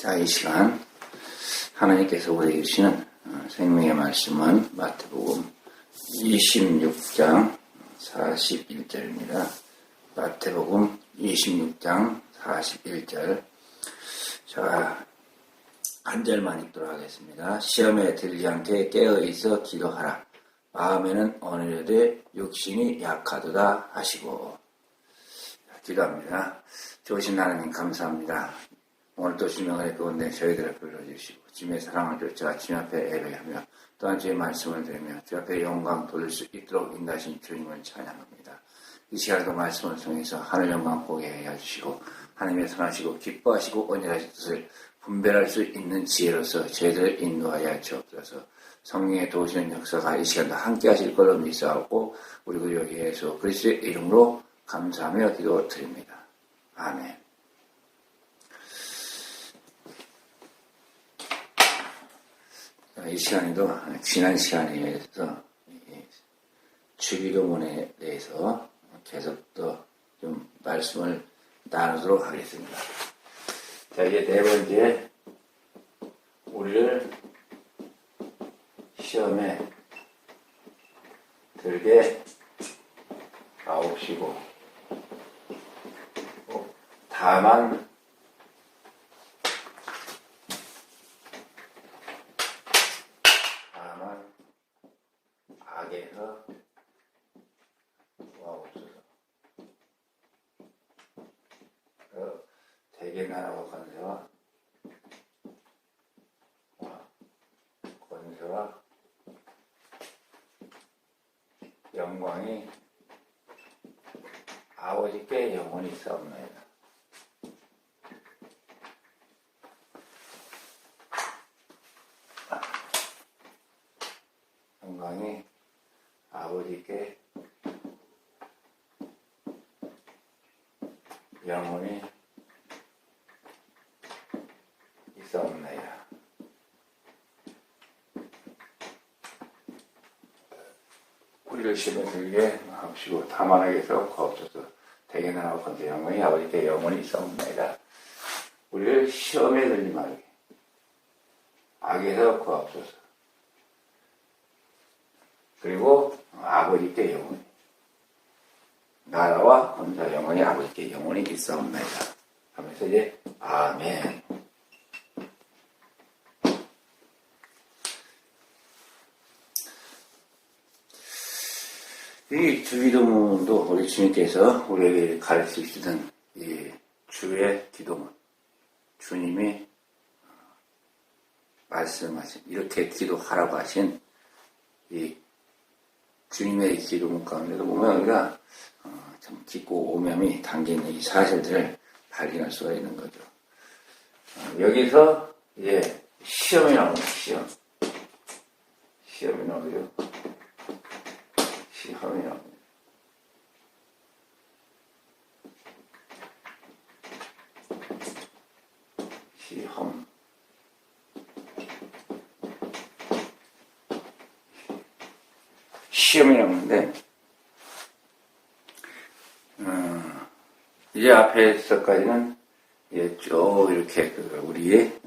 자, 이 시간 하나님께서 우리에게 주시는 생명의 말씀은 마태복음 26장 41절입니다. 마태복음 26장 41절. 자, 한 절만 읽도록 하겠습니다. 시험에 들지 않게 깨어있어 기도하라. 마음에는 어느려되 육신이 약하도다 하시고. 기도합니다. 좋으신 하나님 감사합니다. 오늘 또 주님의 은혜 가운데 저희들을 불러주시고 주님의 사랑을 쫓아 주님 앞에 예배하며 또한 주의 말씀을 들으며 주 앞에 영광 돌릴 수 있도록 인도하신 주님을 찬양합니다. 이 시간에도 말씀을 통해서 하늘 영광 보게 해주시고 하나님의 선하시고 기뻐하시고 온전하신 뜻을 분별할 수 있는 지혜로서 저희들을 인도하여 주옵소서. 성령의 도우시는 역사가 이 시간도 함께 하실 걸로 믿사옵고 우리 구주 예수 그리스도의 이름으로 감사하며 기도드립니다. 아멘. 이 시간에도 지난 시간에 의해서 주기도문에 대해서 계속 또 좀 말씀을 나누도록 하겠습니다. 자, 이제 네 번째, 우리를 시험에 들게 하옵시고 다만 악에서 구하옵소서. 대개 나라와 권세와 영광이 아버지께 영원히 있사옵나이다. 영광이 아버지께 영원히 있사옵나이다. 우리를 시험에 들게 하옵시고 다만 악에서 구하옵소서. 대개 나라와 권세 영광이 아버지께 영원히 있사옵나이다. 우리를 시험에 들지 말게 악에서 구하옵소서. 그리고 아버지께 영원히 나라와 권세와 영원히 아버지께 영원히 있사옵나이다 하면서 이제 아멘. 이 주기도문도 우리 주님께서 우리에게 가르쳐 주시던 이 주의 기도문, 주님이 말씀하신 이렇게 기도하라고 하신 이 주님의 기도문 가운데도 보면 우리가 참 깊고 오명이 담긴 이 사실들을 발견할 수가 있는 거죠. 여기서 이제 시험이 나옵니다. 시험이 나오죠. 시험이 나옵니다. 시험이 나오는데, 이제 앞에서까지는 이제 쭉 이렇게 우리의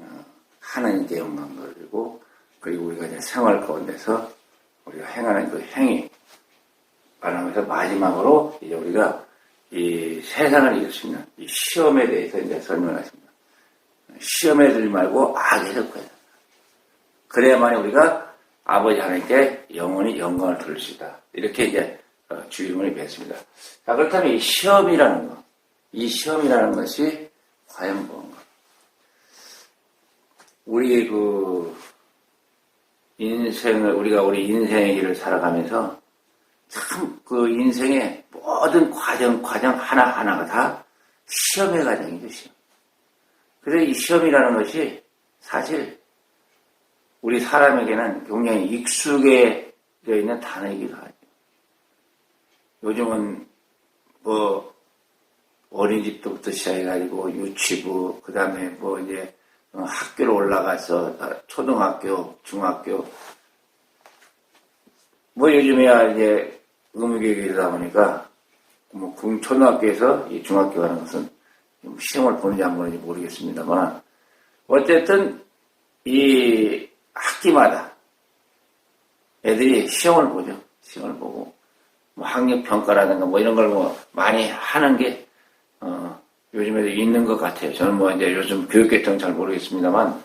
하나님께 영광 돌리고, 그리고 우리가 이제 생활 가운데서 우리가 행하는 그 행위, 말하면서 마지막으로 이제 우리가 이 세상을 이길 수 있는 이 시험에 대해서 이제 설명하십니다. 시험에 들지 말고 악에서 구해야 된다. 그래야만이 우리가 아버지 하나님께 영원히 영광을 돌릴 수 있다. 이렇게 이제 주의문을 배웠습니다. 자, 그렇다면 이 시험이라는 것, 이 시험이라는 것이 과연 뭔가? 우리의 우리 인생의 길을 살아가면서 참 그 인생의 모든 과정 하나하나가 다 시험의 과정이죠, 시험. 그래서 이 시험이라는 것이 사실 우리 사람에게는 굉장히 익숙해져 있는 단어이기도 하죠. 요즘은 어린이집부터 시작해가지고 유치부, 그 다음에 이제 학교를 올라가서 초등학교, 중학교, 요즘에야 이제 의무교육이다 보니까 초등학교에서 이 중학교 가는 것은 시험을 보는지 안 보는지 모르겠습니다만 어쨌든 이 학기마다 애들이 시험을 보죠. 시험을 보고 뭐 학력 평가라든가 뭐 이런 걸 뭐 많이 하는 게 요즘에도 있는 것 같아요. 저는 뭐 이제 요즘 교육계통은 잘 모르겠습니다만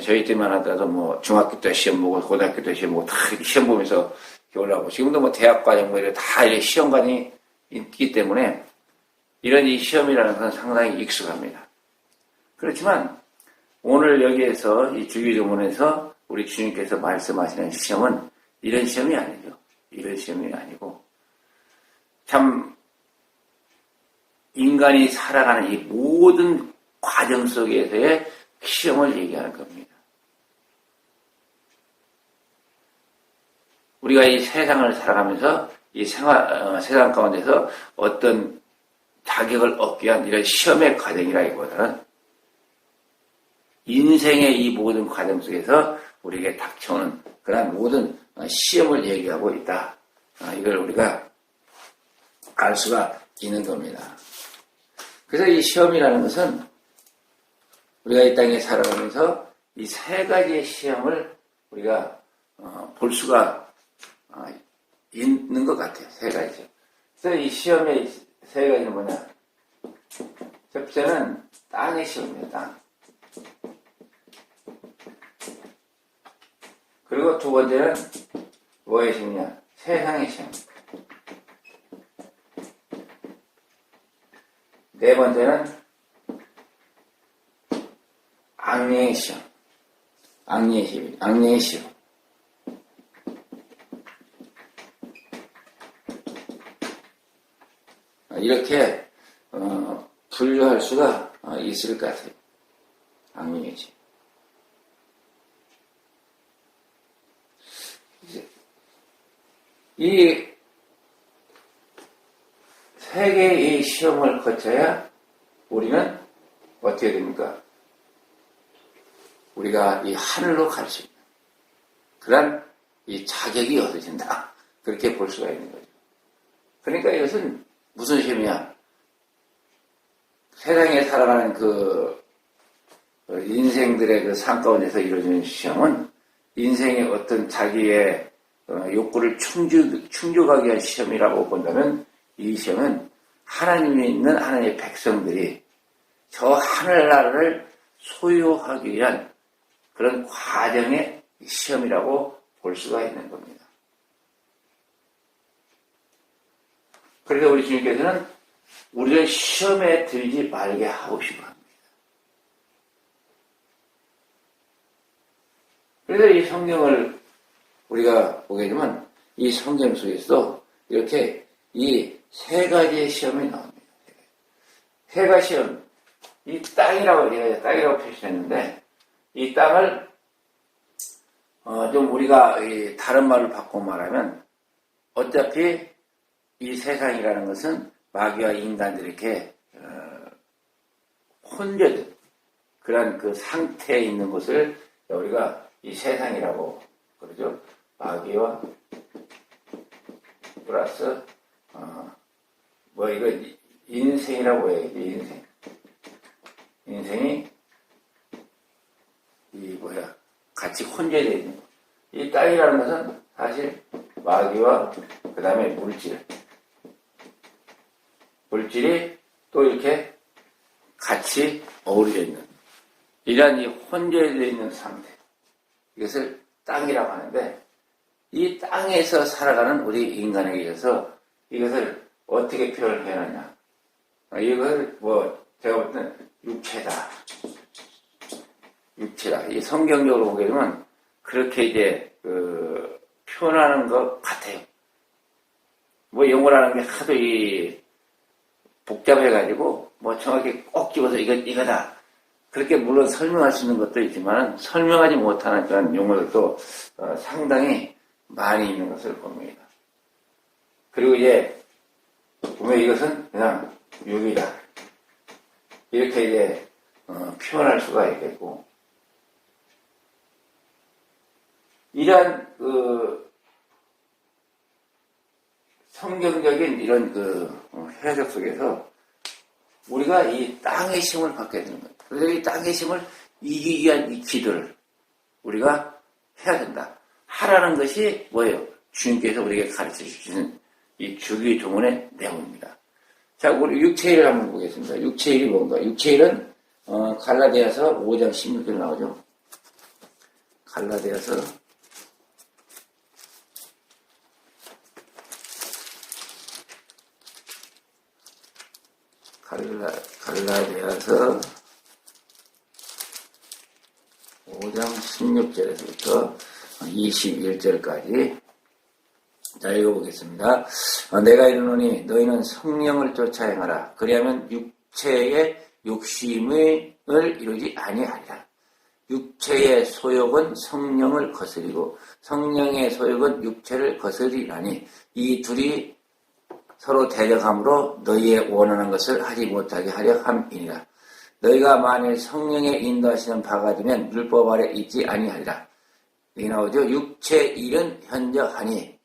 저희 때만 하더라도 뭐 중학교 때 시험 보고 고등학교 때 시험 보고 다 시험 보면서 올라오고 지금도 뭐 대학 과정 뭐 이런 다 이런 시험관이 있기 때문에 이런 이 시험이라는 건 상당히 익숙합니다. 그렇지만 오늘 여기에서 이 주기도문에서 우리 주님께서 말씀하시는 시험은 이런 시험이 아니죠. 이런 시험이 아니고 참 인간이 살아가는 이 모든 과정 속에서의 시험을 얘기하는 겁니다. 우리가 이 세상을 살아가면서 이 세상 가운데서 어떤 자격을 얻기 위한 이런 시험의 과정이라기보다는 인생의 이 모든 과정 속에서 우리에게 닥쳐오는 그런 모든 시험을 얘기하고 있다. 이걸 우리가 알 수가 있는 겁니다. 그래서 이 시험이라는 것은 우리가 이 땅에 살아가면서 이 세 가지의 시험을 우리가 볼 수가 있는 것 같아요. 세 가지죠. 그래서 이 시험의 세 가지는 뭐냐? 첫째는 땅의 시험이에요. 땅. 그리고 두 번째는 뭐의 시험이냐? 세상의 시험. 네 번째는 악령의 시험. 악령의 시험. 이렇게 분류할 수가 있을 것 같아요. 악령의 시험. 이 세 개의 이 시험을 거쳐야 우리는 어떻게 됩니까? 우리가 이 하늘로 갈 수 있는 그런 이 자격이 얻어진다. 그렇게 볼 수가 있는 거죠. 그러니까 이것은 무슨 시험이야? 세상에 살아가는 그 인생들의 그 삶 가운데서 이루어지는 시험은 인생의 어떤 자기의 욕구를 충족하기 위한 시험이라고 본다면 이 시험은 하나님이 있는 하나님의 백성들이 저 하늘나라를 소유하기 위한 그런 과정의 시험이라고 볼 수가 있는 겁니다. 그래서 우리 주님께서는 우리를 시험에 들지 말게 하고 싶어 합니다. 그래서 이 성경을 우리가 보게 되면 이 성경 속에서 이렇게 이 세 가지의 시험이 나옵니다. 세 가지 시험. 이 땅이라고 표시했는데 이 땅을 좀 우리가 다른 말을 바꿔 말하면 어차피 이 세상이라는 것은 마귀와 인간들이 이렇게 혼재된 그런 그 상태에 있는 것을 우리가 이 세상이라고 그러죠. 마귀와 플러스 이거 인생이라고 해야지. 인생이 같이 혼재되어 있는 거. 이 땅이라는 것은 사실 마귀와 그 다음에 물질이 또 이렇게 같이 어우러져 있는 이러한 이 혼재되어 있는 상태. 이것을 땅이라고 하는데 이 땅에서 살아가는 우리 인간에게 있어서 이것을 어떻게 표현을 해놨냐. 이것을 제가 볼 때는 육체다. 이 성경적으로 보게 되면 그렇게 이제 표현하는 것 같아요. 영어라는 게 하도 복잡해가지고 정확히 꼭 집어서 이거다. 그렇게 물론 설명할 수 있는 것도 있지만 설명하지 못하는 그런 용어들도 상당히 많이 있는 것을 봅니다. 그리고 이제 보면 이것은 그냥 육이다. 이렇게 이제 표현할 수가 있겠고 이러한 성경적인 이런 해석 속에서 우리가 이 땅의 힘을 받게 되는 거예요. 그래서 이 땅의 힘을 이기 위한 이 기도를 우리가 해야 된다. 하라는 것이 뭐예요? 주님께서 우리에게 가르쳐 주시는 이 주기도문의 내용입니다. 자, 우리 육체일을 한번 보겠습니다. 육체일이 뭔가? 육체일은 갈라디아서 5장 16절 나오죠. 갈라디아서 갈라디아서 5장 16절에서부터 21절까지 자, 읽어보겠습니다. 내가 이르노니 너희는 성령을 쫓아 행하라. 그리하면 육체의 욕심을 이루지 아니하리라. 육체의 소욕은 성령을 거스리고 성령의 소욕은 육체를 거스리라니 이 둘이 서로 대적함으로 너희의 원하는 것을 하지 못하게 하려 함이니라. 너희가 만일 성령의 인도하시는 바가 되면 율법 아래 있지 아니하리라. 여기 나오죠. 육체의 일은 현저하니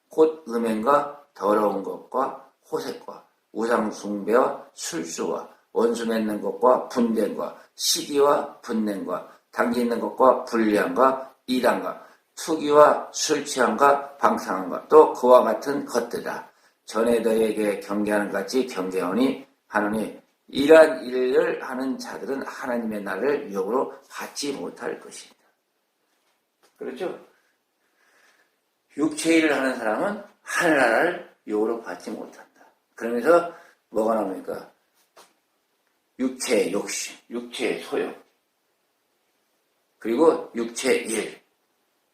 곧 음행과 더러운 것과 호색과 우상숭배와 술수와 원수 맺는 것과 분쟁과 시기와 분냄과 당기는 것과 불리함과 이단과 투기와 술취함과 방탕함과 또 그와 같은 것들이다. 전에 너희에게 경계하는 같이 경계하오니 하노니 이러한 일을 하는 자들은 하나님의 나라를 유혹으로 받지 못할 것입니다. 그렇죠? 육체일을 하는 사람은 하늘나라를 유혹으로 받지 못한다. 그러면서 뭐가 나옵니까? 육체의 욕심, 육체의 소욕, 그리고 육체의 일.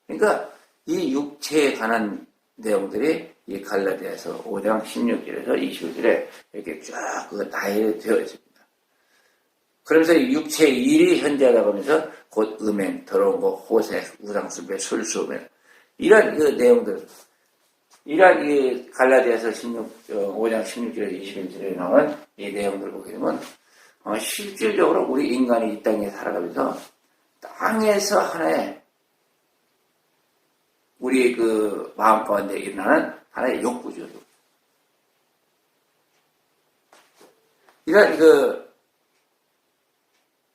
그러니까 이 육체에 관한 내용들이 이 갈라디아서 5장 16절에서 21절에 이렇게 쫙 나열되어 있습니다. 그러면서 이 육체의 일이 현재하다 보면서 곧 음행, 더러운 거, 호색, 우상숭배, 술수배 이런 그 내용들, 이런 이 갈라디아서 5장 16절에서 21절에 나온 이 내용들을 보게 되면 실질적으로 우리 인간이 이 땅에 살아가면서 땅에서 하나의 우리 그 마음 가운데 일어나는 하나의 욕구죠. 이런 그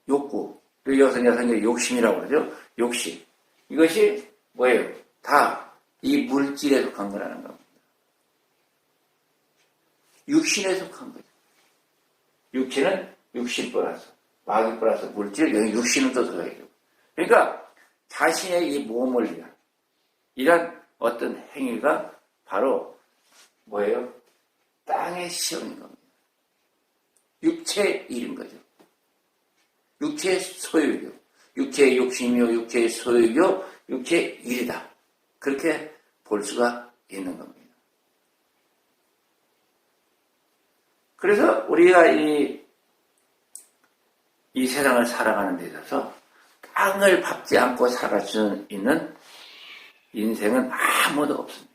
욕구, 여기서 여성의 욕심이라고 그러죠. 욕심. 이것이 뭐예요? 다 이 물질에 속한 거라는 겁니다. 육신에 속한 거죠. 육체는 육신 플러스, 마귀 플러스 물질, 여기 육신은 또 들어가죠. 그러니까 자신의 이 몸을 위한 이런 어떤 행위가 바로 뭐예요? 땅의 시험인 겁니다. 육체의 일인 거죠. 육체의 소유요. 육체의 욕심이요, 육체의 소유요, 육체의 일이다. 그렇게 볼 수가 있는 겁니다. 그래서 우리가 이 세상을 살아가는 데 있어서 땅을 밟지 않고 살아갈 수 있는 인생은 아무도 없습니다.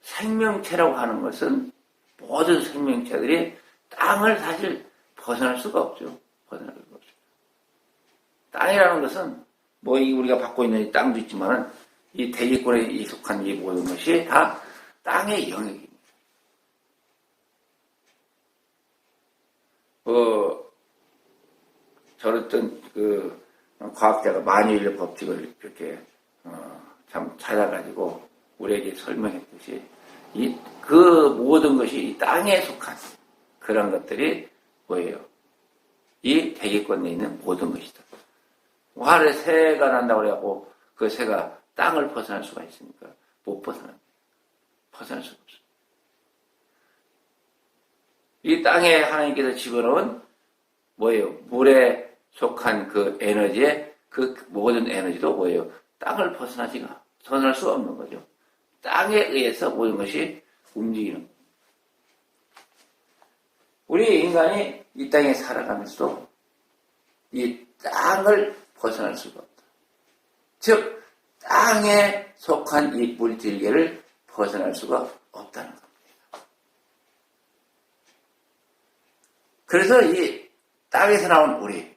생명체라고 하는 것은 모든 생명체들이 땅을 사실 벗어날 수가 없죠. 벗어날 수가 없죠. 땅이라는 것은 우리가 받고 있는 이 땅도 있지만 이 대기권에 속한 이 모든 것이 다 땅의 영역입니다. 저랬던 그 과학자가 만유인력 법칙을 이렇게 참 찾아가지고 우리에게 설명했듯이 그 모든 것이 이 땅에 속한 그런 것들이 뭐예요? 이 대기권에 있는 모든 것이다. 하늘에 새가 난다고 그래갖고 그 새가 땅을 벗어날 수가 있습니까? 못 벗어납니다. 벗어날 수가 없습니다. 이 땅에 하나님께서 집어넣은 뭐예요? 물에 속한 그 에너지에 그 모든 에너지도 뭐예요? 땅을 벗어날 수 없는 거죠. 땅에 의해서 모든 것이 움직이는 거예요. 우리 인간이 이 땅에 살아가면서도 이 땅을 벗어날 수가 없다. 즉 땅에 속한 이 물질계를 벗어날 수가 없다는 겁니다. 그래서 이 땅에서 나온 우리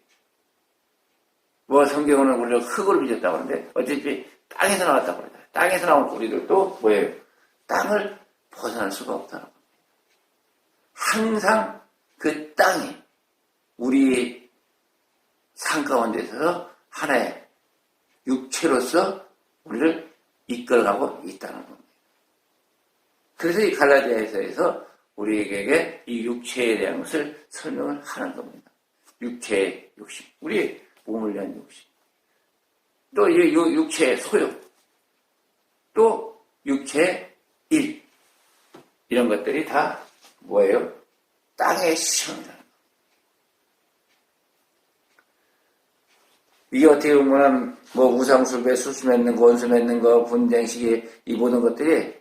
성경은 우리를 흙으로 빚었다고 하는데 어차피 땅에서 나왔다고 그러잖아요. 땅에서 나온 우리들도 뭐예요? 땅을 벗어날 수가 없다는 겁니다. 항상 그 땅이 우리 삶 가운데서 하나의 육체로서 우리를 이끌어가고 있다는 겁니다. 그래서 이 갈라디아서에서 우리에게 이 육체에 대한 것을 설명을 하는 겁니다. 육체의 욕심, 우리 몸을 위한 욕심, 또 이 육체의 소욕, 또 육체의 일, 이런 것들이 다 뭐예요? 땅의 시험이라는 거. 이게 어떻게 보면 뭐 우상숭배, 수수 맺는 거, 원수 맺는 거, 분쟁시기, 이 모든 것들이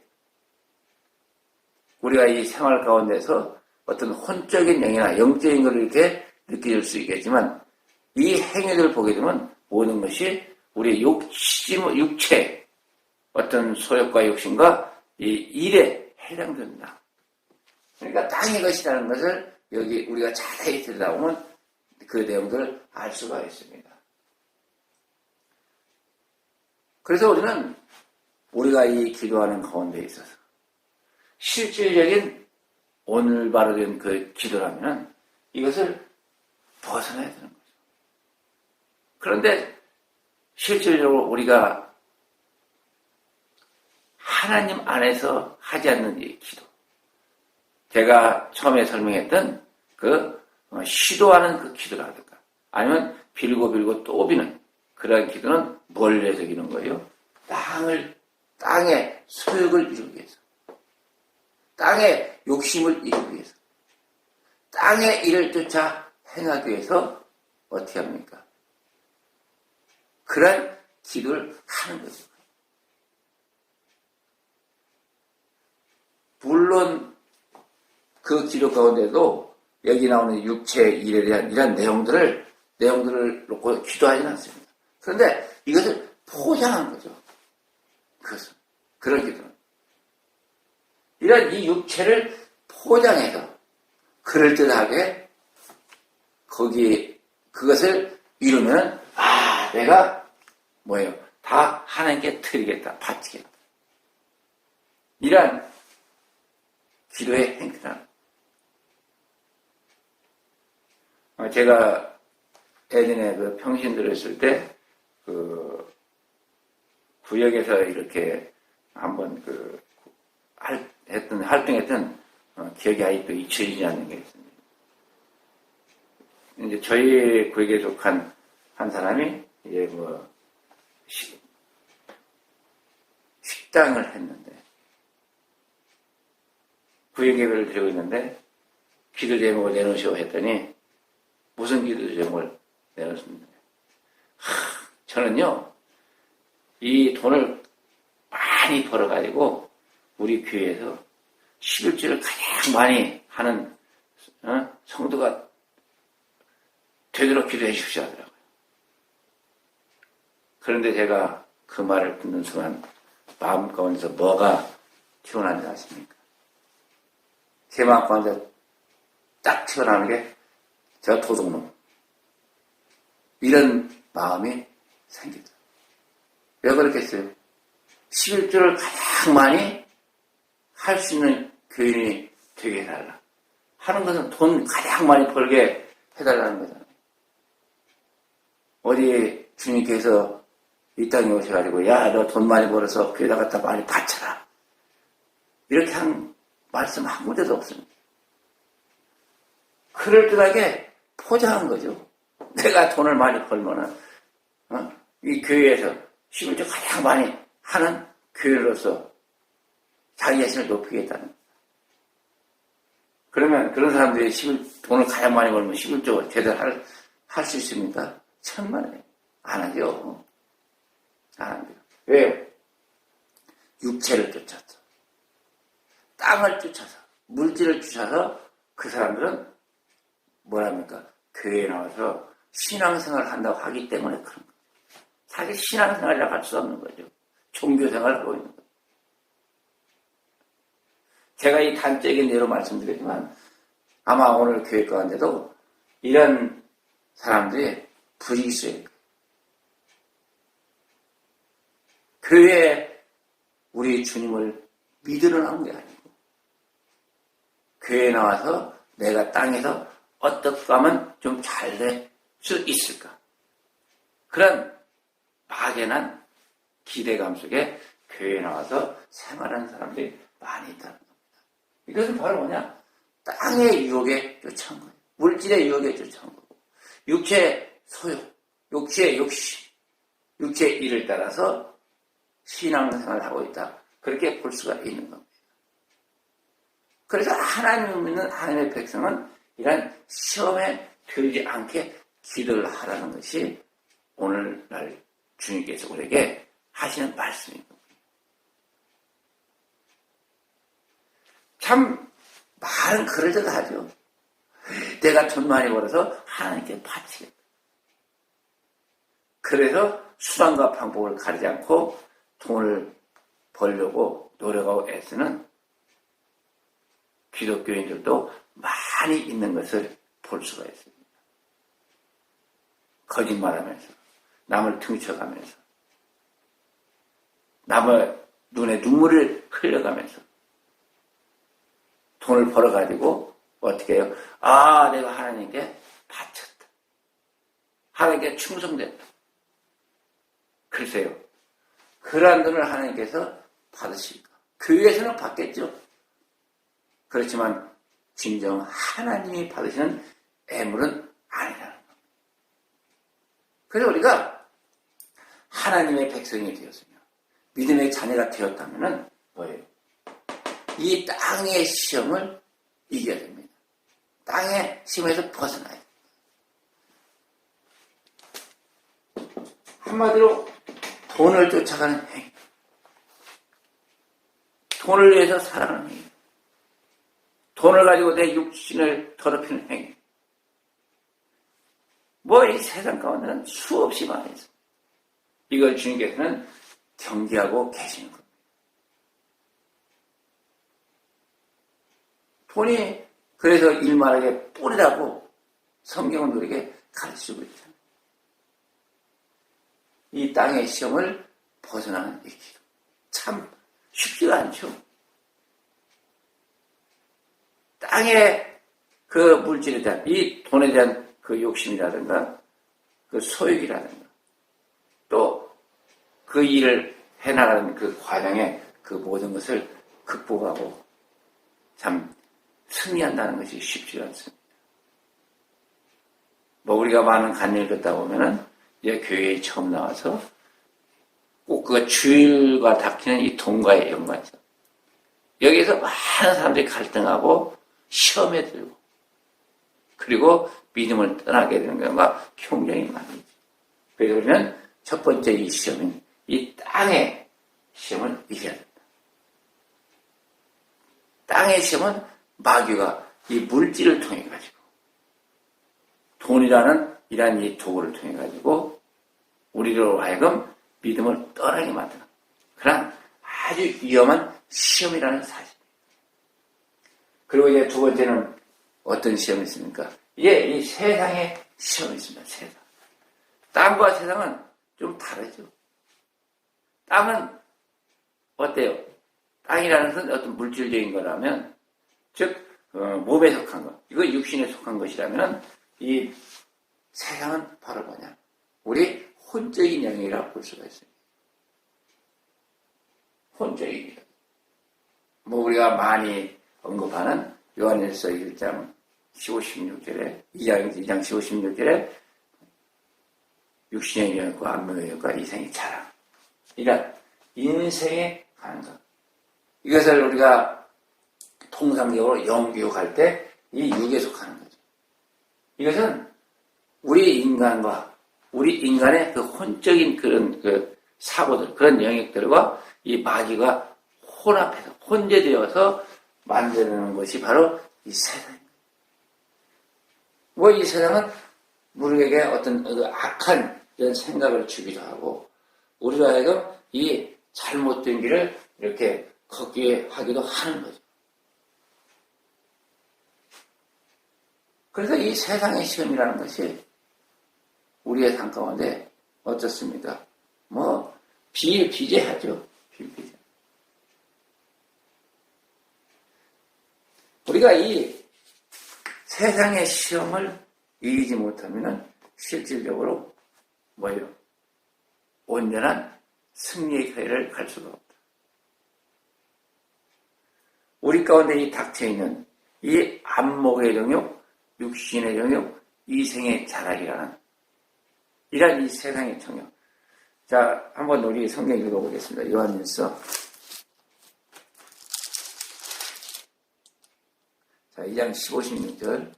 우리가 이 생활 가운데서 어떤 혼적인 영이나 영적인 것을 이렇게 느낄 수 있겠지만 이 행위들을 보게 되면 모든 것이 우리의 육체, 어떤 소욕과 욕심과 이 일에 해당됩니다. 그러니까 땅의 것이라는 것을 여기 우리가 자세히 들여다보면 그 내용들을 알 수가 있습니다. 그래서 우리가 이 기도하는 가운데 있어서 실질적인 올바로 된 그 기도라면 이것을 벗어나야 되는 거죠. 그런데 실질적으로 우리가 하나님 안에서 하지 않는 이 기도, 제가 처음에 설명했던 시도하는 그 기도라든가 아니면 빌고 또 비는 그러한 기도는 뭘 위해서 기는 거예요? 땅의 소욕을 이루기 위해서, 땅의 욕심을 이루기 위해서, 땅의 일을 쫓아 행하기 위해서 어떻게 합니까? 그런 기도를 하는 거죠. 물론 그 기도 가운데도 여기 나오는 육체의 일에 대한 이런 내용들을 놓고 기도하지는 않습니다. 그런데 이것을 포장한 거죠. 그런 기도는. 이런 이 육체를 포장해서 그럴듯하게 그것을 이루면 내가 다 하나님께 드리겠다, 바치겠다. 이런 기도의 행태는 제가 예전에 그 평신들을 했을 때 구역에서 이렇게 한번 활동했던 기억이 아직도 잊혀지지 않는 게 있습니다. 이제 저희 구역에 속한 한 사람이 이제 식당을 했는데 구역예배를 드리고 있는데 기도 제목을 내놓으시오 했더니 무슨 기도 제목을 내놓습니다. 저는요 이 돈을 많이 벌어가지고 우리 교회에서 11조를 가장 많이 하는 성도가 되도록 기도해 주십시오 하더라고요. 그런데 제가 그 말을 듣는 순간 마음 가운데서 뭐가 튀어나오는지 아십니까? 제 마음 가운데 딱 튀어나오는 게 저 도둑놈, 이런 마음이 생기더라고요. 왜 그렇겠어요? 11조를 가장 많이 할 수 있는 교인이 되게 해달라 하는 것은 돈 가장 많이 벌게 해달라는 거잖아요. 어디 주님께서 이 땅에 오셔가지고 야, 너 돈 많이 벌어서 교회다 갖다 많이 바쳐라, 이렇게 한 말씀 한 군데도 없습니다. 그럴듯하게 포장한 거죠. 내가 돈을 많이 벌면은 이 교회에서 11조 가장 많이 하는 교회로서 자기 자신을 높이겠다는. 그러면 그런 사람들이 돈을 가장 많이 벌면 11조 제대로 할 수 있습니까? 천만에 안 하죠. 안 합니다. 왜요? 육체를 쫓아서, 땅을 쫓아서, 물질을 쫓아서 그 사람들은 뭐랍니까? 교회에 나와서 신앙생활을 한다고 하기 때문에 그런 거예요. 사실 신앙생활이라고 할 수 없는 거죠. 종교생활을 하고 있는 거예요. 제가 이 단적인 예로 말씀드리지만 아마 오늘 교회 가운데도 이런 사람들이 불이 있어요. 교회에 우리 주님을 믿으러 나온 게 아니고 교회에 나와서 내가 땅에서 어떻게 하면 좀 잘 될 수 있을까? 그런 막연한 기대감 속에 교회에 나와서 생활하는 사람들이 많이 있다는 겁니다. 이것은 바로 뭐냐? 땅의 유혹에 쫓아온 거예요. 물질의 유혹에 쫓아온 거고, 육체의 소욕, 육체의 욕심, 육체의 일을 따라서 신앙생활을 하고 있다. 그렇게 볼 수가 있는 겁니다. 그래서 하나님을 믿는 하나님의 백성은 이런 시험에 들지 않게 기도를 하라는 것이 오늘날 주님께서 우리에게 하시는 말씀입니다. 참 말은 그럴듯하죠. 내가 돈 많이 벌어서 하나님께 바치겠다. 그래서 수단과 방법을 가리지 않고 돈을 벌려고 노력하고 애쓰는 기독교인들도 많이 있는 것을 볼 수가 있습니다. 거짓말하면서, 남을 퉁쳐가면서, 남의 눈에 눈물을 흘려가면서 돈을 벌어가지고 어떻게 해요? 아, 내가 하나님께 바쳤다. 하나님께 충성됐다. 글쎄요. 그러한 돈을 하나님께서 받으실까? 교회에서는 받겠죠. 그렇지만 진정 하나님이 받으시는 애물은 아니라는 겁니다. 그래서 우리가 하나님의 백성이 되었으며 믿음의 자녀가 되었다면 뭐예요? 이 땅의 시험을 이겨야 됩니다. 땅의 시험에서 벗어나야 됩니다. 한마디로 돈을 쫓아가는 행위, 돈을 위해서 살아가는 행위, 돈을 가지고 내 육신을 더럽히는 행위, 뭐 이 세상 가운데는 수없이 많이 있습니다. 이걸 주님께서는 경계하고 계시는 겁니다. 돈이 그래서 일말하게 뿌리라고 성경은 우리에게 가르치고 있잖아요. 이 땅의 시험을 벗어나는 이 길. 참 쉽지가 않죠. 땅의 그 물질에 대한, 이 돈에 대한 그 욕심이라든가, 그 소욕이라든가, 또 그 일을 해나가는 그 과정에 그 모든 것을 극복하고 참 승리한다는 것이 쉽지가 않습니다. 뭐 우리가 많은 간증을 듣다 보면은 이제 교회에 처음 나와서 꼭 그 주일과 닥치는 이 돈과의 연관성. 여기에서 많은 사람들이 갈등하고 시험에 들고 그리고 믿음을 떠나게 되는 경우가 굉장히 많이죠. 그래서 우리는 첫 번째 이 시험인 이 땅의 시험을 이겨야 된다. 땅의 시험은 마귀가 이 물질을 통해 가지고 돈이라는 이러한 이 도구를 통해 가지고 우리로 하여금 믿음을 떠나게 만드는 그런 아주 위험한 시험이라는 사실. 그리고 이제 두 번째는 어떤 시험이 있습니까? 이게 이 세상의 시험이 있습니다. 세상. 땅과 세상은 좀 다르죠. 땅은 어때요? 땅이라는 것은 어떤 물질적인 거라면, 즉 몸에 속한 것, 이거 육신에 속한 것이라면 이 세상은 바로 뭐냐? 우리 혼적인 영역이라고 볼 수가 있어요. 혼적인 영. 뭐 우리가 많이 언급하는 요한일서 1장 15, 16절에 2장 15, 16절에 육신의 영역과 안목의 영역과 이생의 자랑. 이런 인생에 가는 것. 이것을 우리가 통상적으로 영교육할 때 이 육에 속하는 거죠. 이것은 우리 인간과 우리 인간의 그 혼적인 그런 그 사고들, 그런 영역들과 이 마귀가 혼합해서 혼재되어서 만드는 것이 바로 이 세상입니다. 뭐 이 세상은 우리에게 어떤 악한 이런 생각을 주기도 하고 우리로 하여금 이 잘못된 길을 이렇게 걷게 하기도 하는 거죠. 그래서 이 세상의 시험이라는 것이 우리의 삶 가운데 어떻습니까? 뭐 비일비재하죠. 비일비재. 우리가 이 세상의 시험을 이기지 못하면 실질적으로 뭐예요? 온전한 승리의 길을 갈 수가 없다. 우리 가운데 이 닥쳐있는 이 안목의 정욕, 육신의 정욕, 이생의 자락이라는 이런 이 세상의 정욕. 자, 한번 우리 성경 읽어보겠습니다. 요한일서. 자, 2장 15, 16절.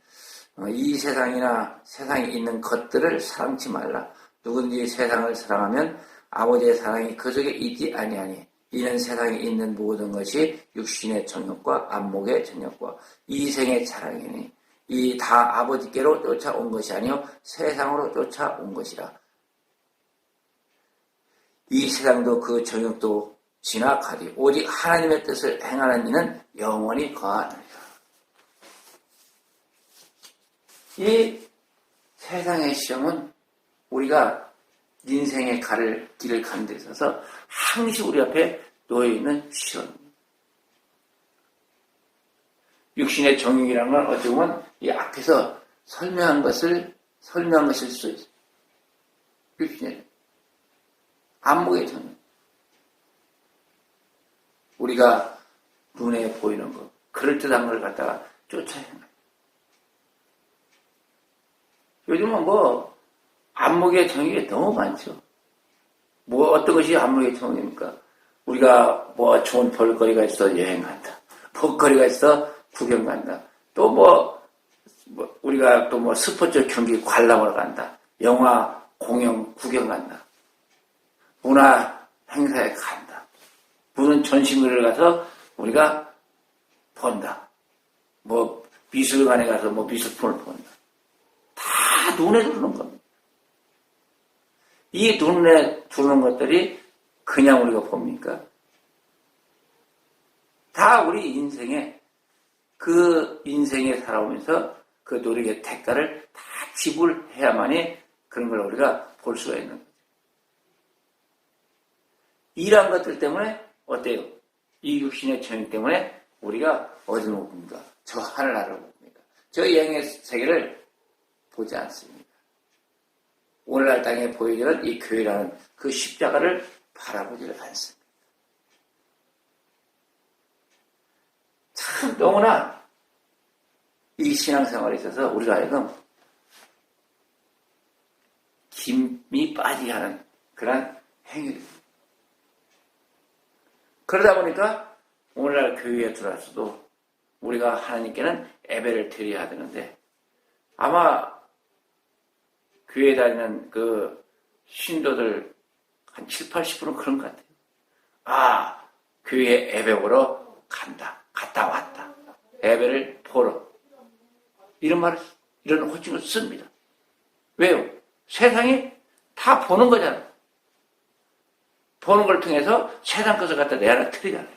이 세상이나 세상에 있는 것들을 사랑치 말라. 누구든지 세상을 사랑하면 아버지의 사랑이 그 속에 있지 아니하니. 이는 세상에 있는 모든 것이 육신의 정욕과 안목의 정욕과 이생의 자랑이니. 이 다 아버지께로 쫓아온 것이 아니요 세상으로 쫓아온 것이라. 이 세상도 그 정욕도 지나가리. 오직 하나님의 뜻을 행하는 이는 영원히 거하느니라. 이 세상의 시험은 우리가 인생의 길을 가는 데 있어서 항상 우리 앞에 놓여있는 시험입니다. 육신의 정욕이라는 건 어떻게 보면 이 앞에서 설명한 것일 수 있어요. 육신의 안목의 정욕. 우리가 눈에 보이는 것, 그럴듯한 걸 갖다가 쫓아야 합니다. 요즘은 안목의 정욕이 너무 많죠. 어떤 것이 안목의 정욕입니까? 우리가 좋은 볼거리가 있어 여행 간다. 볼거리가 있어 구경 간다. 또 우리가 또 스포츠 경기 관람하러 간다. 영화, 공연, 구경 간다. 문화 행사에 간다. 무슨 전시물을 가서 우리가 본다. 미술관에 가서 미술품을 본다. 다 눈에 들어오는 겁니다. 이 눈에 들어오는 것들이 그냥 우리가 봅니까? 다 우리 인생에 살아오면서 그 노력의 대가를 다 지불해야만이 그런 걸 우리가 볼 수가 있는 거죠. 이러한 것들 때문에 어때요? 이 육신의 정욕 때문에 우리가 어디를 못 봅니까? 저 하늘나라를 못 봅니다. 저 영의 세계를 보지 않습니다. 오늘날 땅에 보이는 이 교회라는 그 십자가를 바라보지를 않습니다. 참 너무나 이 신앙생활에 있어서 우리가 하여금 김이 빠지게 하는 그런 행위입니다. 그러다 보니까 오늘날 교회에 들어와서도 우리가 하나님께는 예배를 드려야 되는데 아마 교회에 다니는 그 신도들 한 7, 80%는 그런 것 같아요. 교회에 예배 보러 간다. 갔다 왔다. 예배를 보러. 이런 호칭을 씁니다. 왜요? 세상이 다 보는 거잖아요. 보는 걸 통해서 세상 것을 갖다 내 하나 틀리잖아요.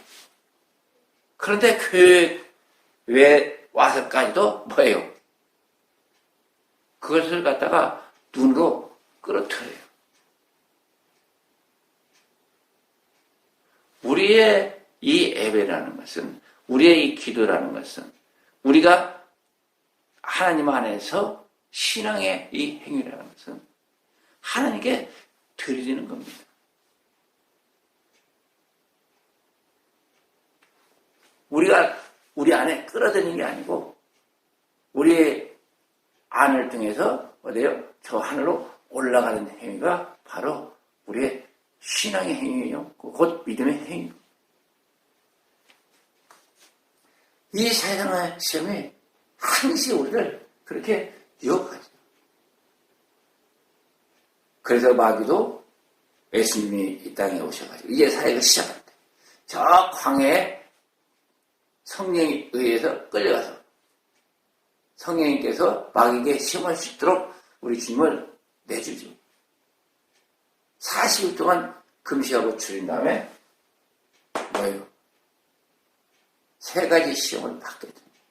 그런데 교회에 와서까지도 뭐예요? 그것을 갖다가 눈으로 끌어들여요. 우리의 이 예배라는 것은, 우리의 이 기도라는 것은 우리가 하나님 안에서 신앙의 이 행위라는 것은 하나님께 드리는 겁니다. 우리가 우리 안에 끌어들이는 게 아니고 우리의 안을 통해서 어디요? 저 하늘로 올라가는 행위가 바로 우리의 신앙의 행위예요. 곧 믿음의 행위. 이 세상의 시험이 항상 우리를 그렇게 유혹하죠. 그래서 마귀도 예수님이 이 땅에 오셔가지고 이제 사역을 시작할 때 저 광야에 성령에 의해서 끌려가서 성령님께서 마귀에게 시험할 수 있도록 우리 주님을 내주죠. 40일 동안 금식하고 줄인 다음에 뭐예요? 3가지 시험을 받게 됩니다.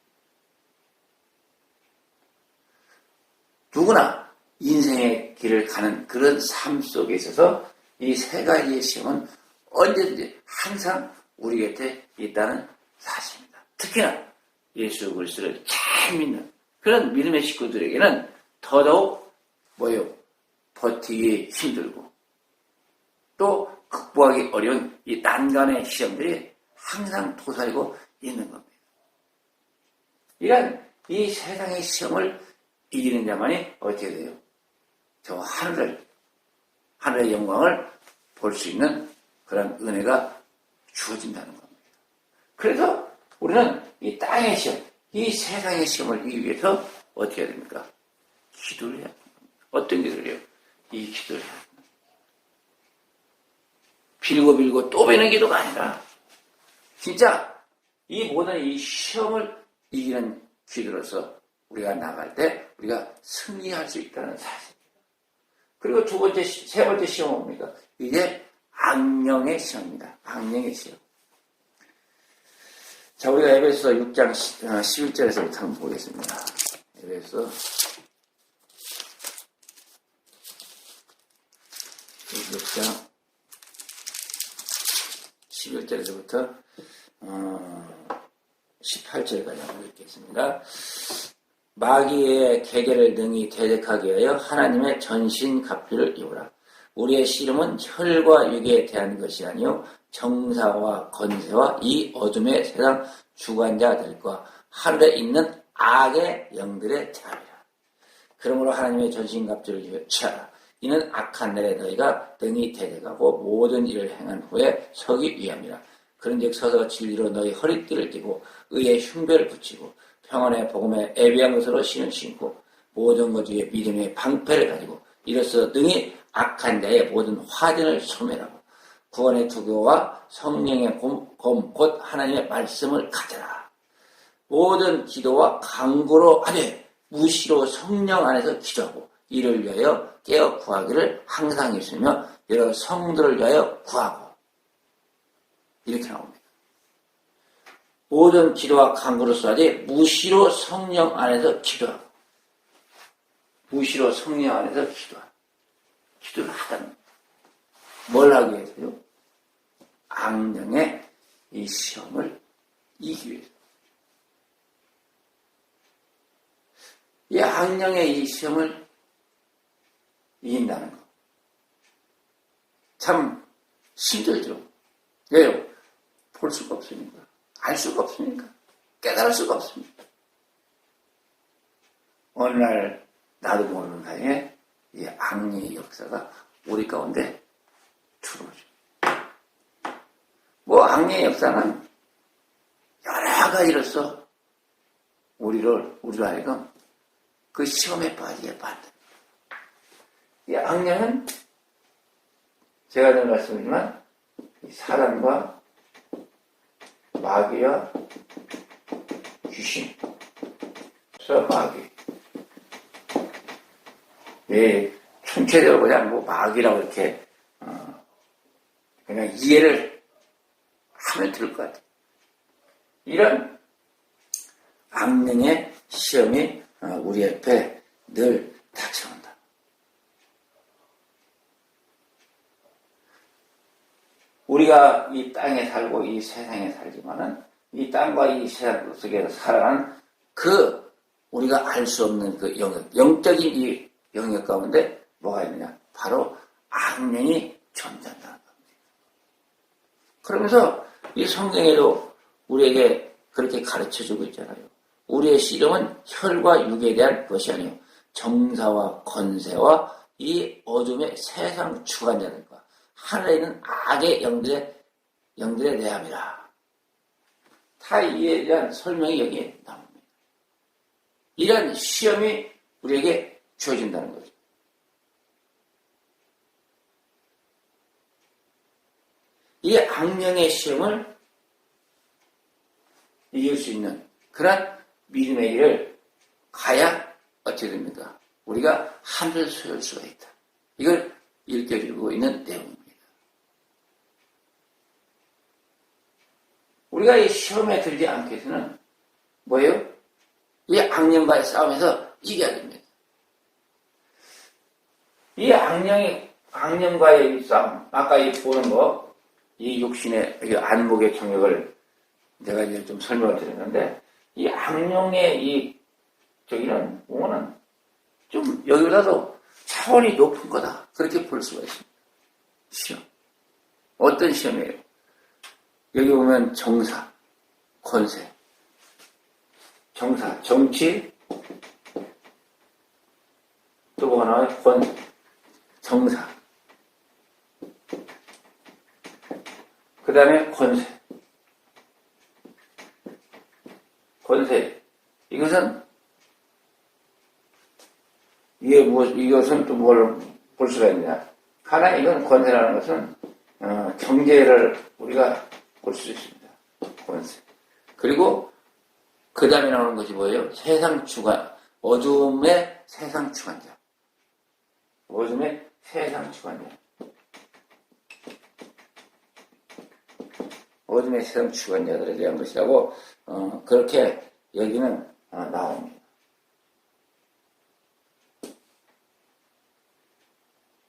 누구나 인생의 길을 가는 그런 삶 속에 있어서 이 3가지의 시험은 언제든지 항상 우리 곁에 있다는 사실입니다. 특히나 예수 그리스도를 잘 믿는 그런 믿음의 식구들에게는 더더욱 뭐예요? 버티기 힘들고 또 극복하기 어려운 이 난간의 시험들이 항상 도사리고 있는 겁니다. 이런 이 세상의 시험을 이기는 자만이 어떻게 돼요? 저 하늘의 영광을 볼 수 있는 그런 은혜가 주어진다는 겁니다. 그래서 우리는 이 땅의 시험, 이 세상의 시험을 이기기 위해서 어떻게 해야 됩니까? 기도를 해야 됩니다. 어떤 기도를 해요? 이 기도를 해야 됩니다. 빌고 또 비는 기도가 아니라 진짜 이 모든 이 시험을 이기는 기도로서 우리가 나갈 때 우리가 승리할 수 있다는 사실입니다. 그리고 세 번째 시험은 뭡니까? 이게 악령의 시험입니다. 악령의 시험. 자, 우리가 에베소 6장 11절에서부터 한번 보겠습니다. 에베소 6장 11절에서부터 18절까지 한번 읽겠습니다. 마귀의 계계를 능히 대적하기 위하여 하나님의 전신갑주를 입으라. 우리의 씨름은 혈과 육에 대한 것이 아니요 정사와 건세와 이 어둠의 세상 주관자들과 하늘에 있는 악의 영들의 자비라. 그러므로 하나님의 전신갑주를 취하라. 이는 악한 날에 너희가 능히 대적하고 모든 일을 행한 후에 서기 위함이라. 그런즉 서서 진리로 너희 허리띠를 띠고 의의 흉배를 붙이고 평안의 복음에 애비한 것으로 신을 신고 모든 것 중에 믿음의 방패를 가지고 이로써 능히 악한 자의 모든 화전을 소멸하고 구원의 투교와 성령의 검 곧 하나님의 말씀을 가져라. 모든 기도와 간구로 하되 무시로 성령 안에서 기도하고 이를 위하여 깨어 구하기를 항상 있으며 여러 성들을 위하여 구하고 이렇게 나옵니다. 모든 기도와 간구로 써야지 무시로 성령 안에서 기도하고 무시로 성령 안에서 기도를 하다는 뭘 하기 위해서요? 악령의 이 시험을 이기기 위해서. 이 악령의 이 시험을 이긴다는 거. 참 힘들죠. 왜요? 볼 수가 없으니까. 알 수가 없으니까. 깨달을 수가 없습니다. 어느 날 나도 모르는 사이에 이 악령의 역사가 우리 가운데 들어오죠. 뭐 악령의 역사는 여러 가지로서 우리로 하여금 그 시험에 빠지게 만듭니다. 이 악령은 제가 늘 말씀드리지만 사람과 마귀와 귀신, 마귀. 예, 총체적으로 그냥 뭐 마귀라고 이렇게 그냥 이해를 하면 될 것 같아요. 이런 악령의 시험이 우리 옆에 늘 닥쳐온다. 우리가 이 땅에 살고 이 세상에 살지만은 이 땅과 이 세상 속에서 살아가는 그 우리가 알 수 없는 그 영적인 이 영역 가운데 뭐가 있느냐? 바로 악령이 존재한다는 겁니다. 그러면서 이 성경에도 우리에게 그렇게 가르쳐주고 있잖아요. 우리의 씨름은 혈과 육에 대한 것이 아니요 정사와 건세와 이 어둠의 세상 주관자들과 하늘에 있는 악의 영들의 대함이라. 다 이에 대한 설명이 여기에 나옵니다. 이런 시험이 우리에게 주어진다는 거죠. 이 악령의 시험을 이길 수 있는 그런 믿음의 길을 가야 어떻게 됩니까? 우리가 하늘을 소유할 수가 있다. 이걸 일깨워주고 있는 내용입니다. 우리가 이 시험에 들지 않기 위해서는 뭐예요? 이 악령과의 싸움에서 이겨야 됩니다. 이 악령과의 싸움, 아까 이 보는 거, 이 육신의 이 안목의 경력을 내가 이제 좀 설명을 드렸는데, 이 악령의 이 저기는 옹호는 좀 여기보다도 차원이 높은 거다. 그렇게 볼 수가 있습니다. 시험. 어떤 시험이에요? 여기 보면 정사, 권세, 정사, 정치, 또 뭐가 나와요? 권세, 정사. 그 다음에 권세. 권세. 이것은, 이것은 또 뭘 볼 수가 있냐. 하나, 이건 권세라는 것은, 경제를 우리가 볼 수 있습니다. 권세. 그리고, 그 다음에 나오는 것이 뭐예요? 세상 주관. 어둠의 세상 주관자. 어둠의 세상 주관자. 어둠의 세상 주관자들에 대한 것이라고, 그렇게 여기는 나옵니다.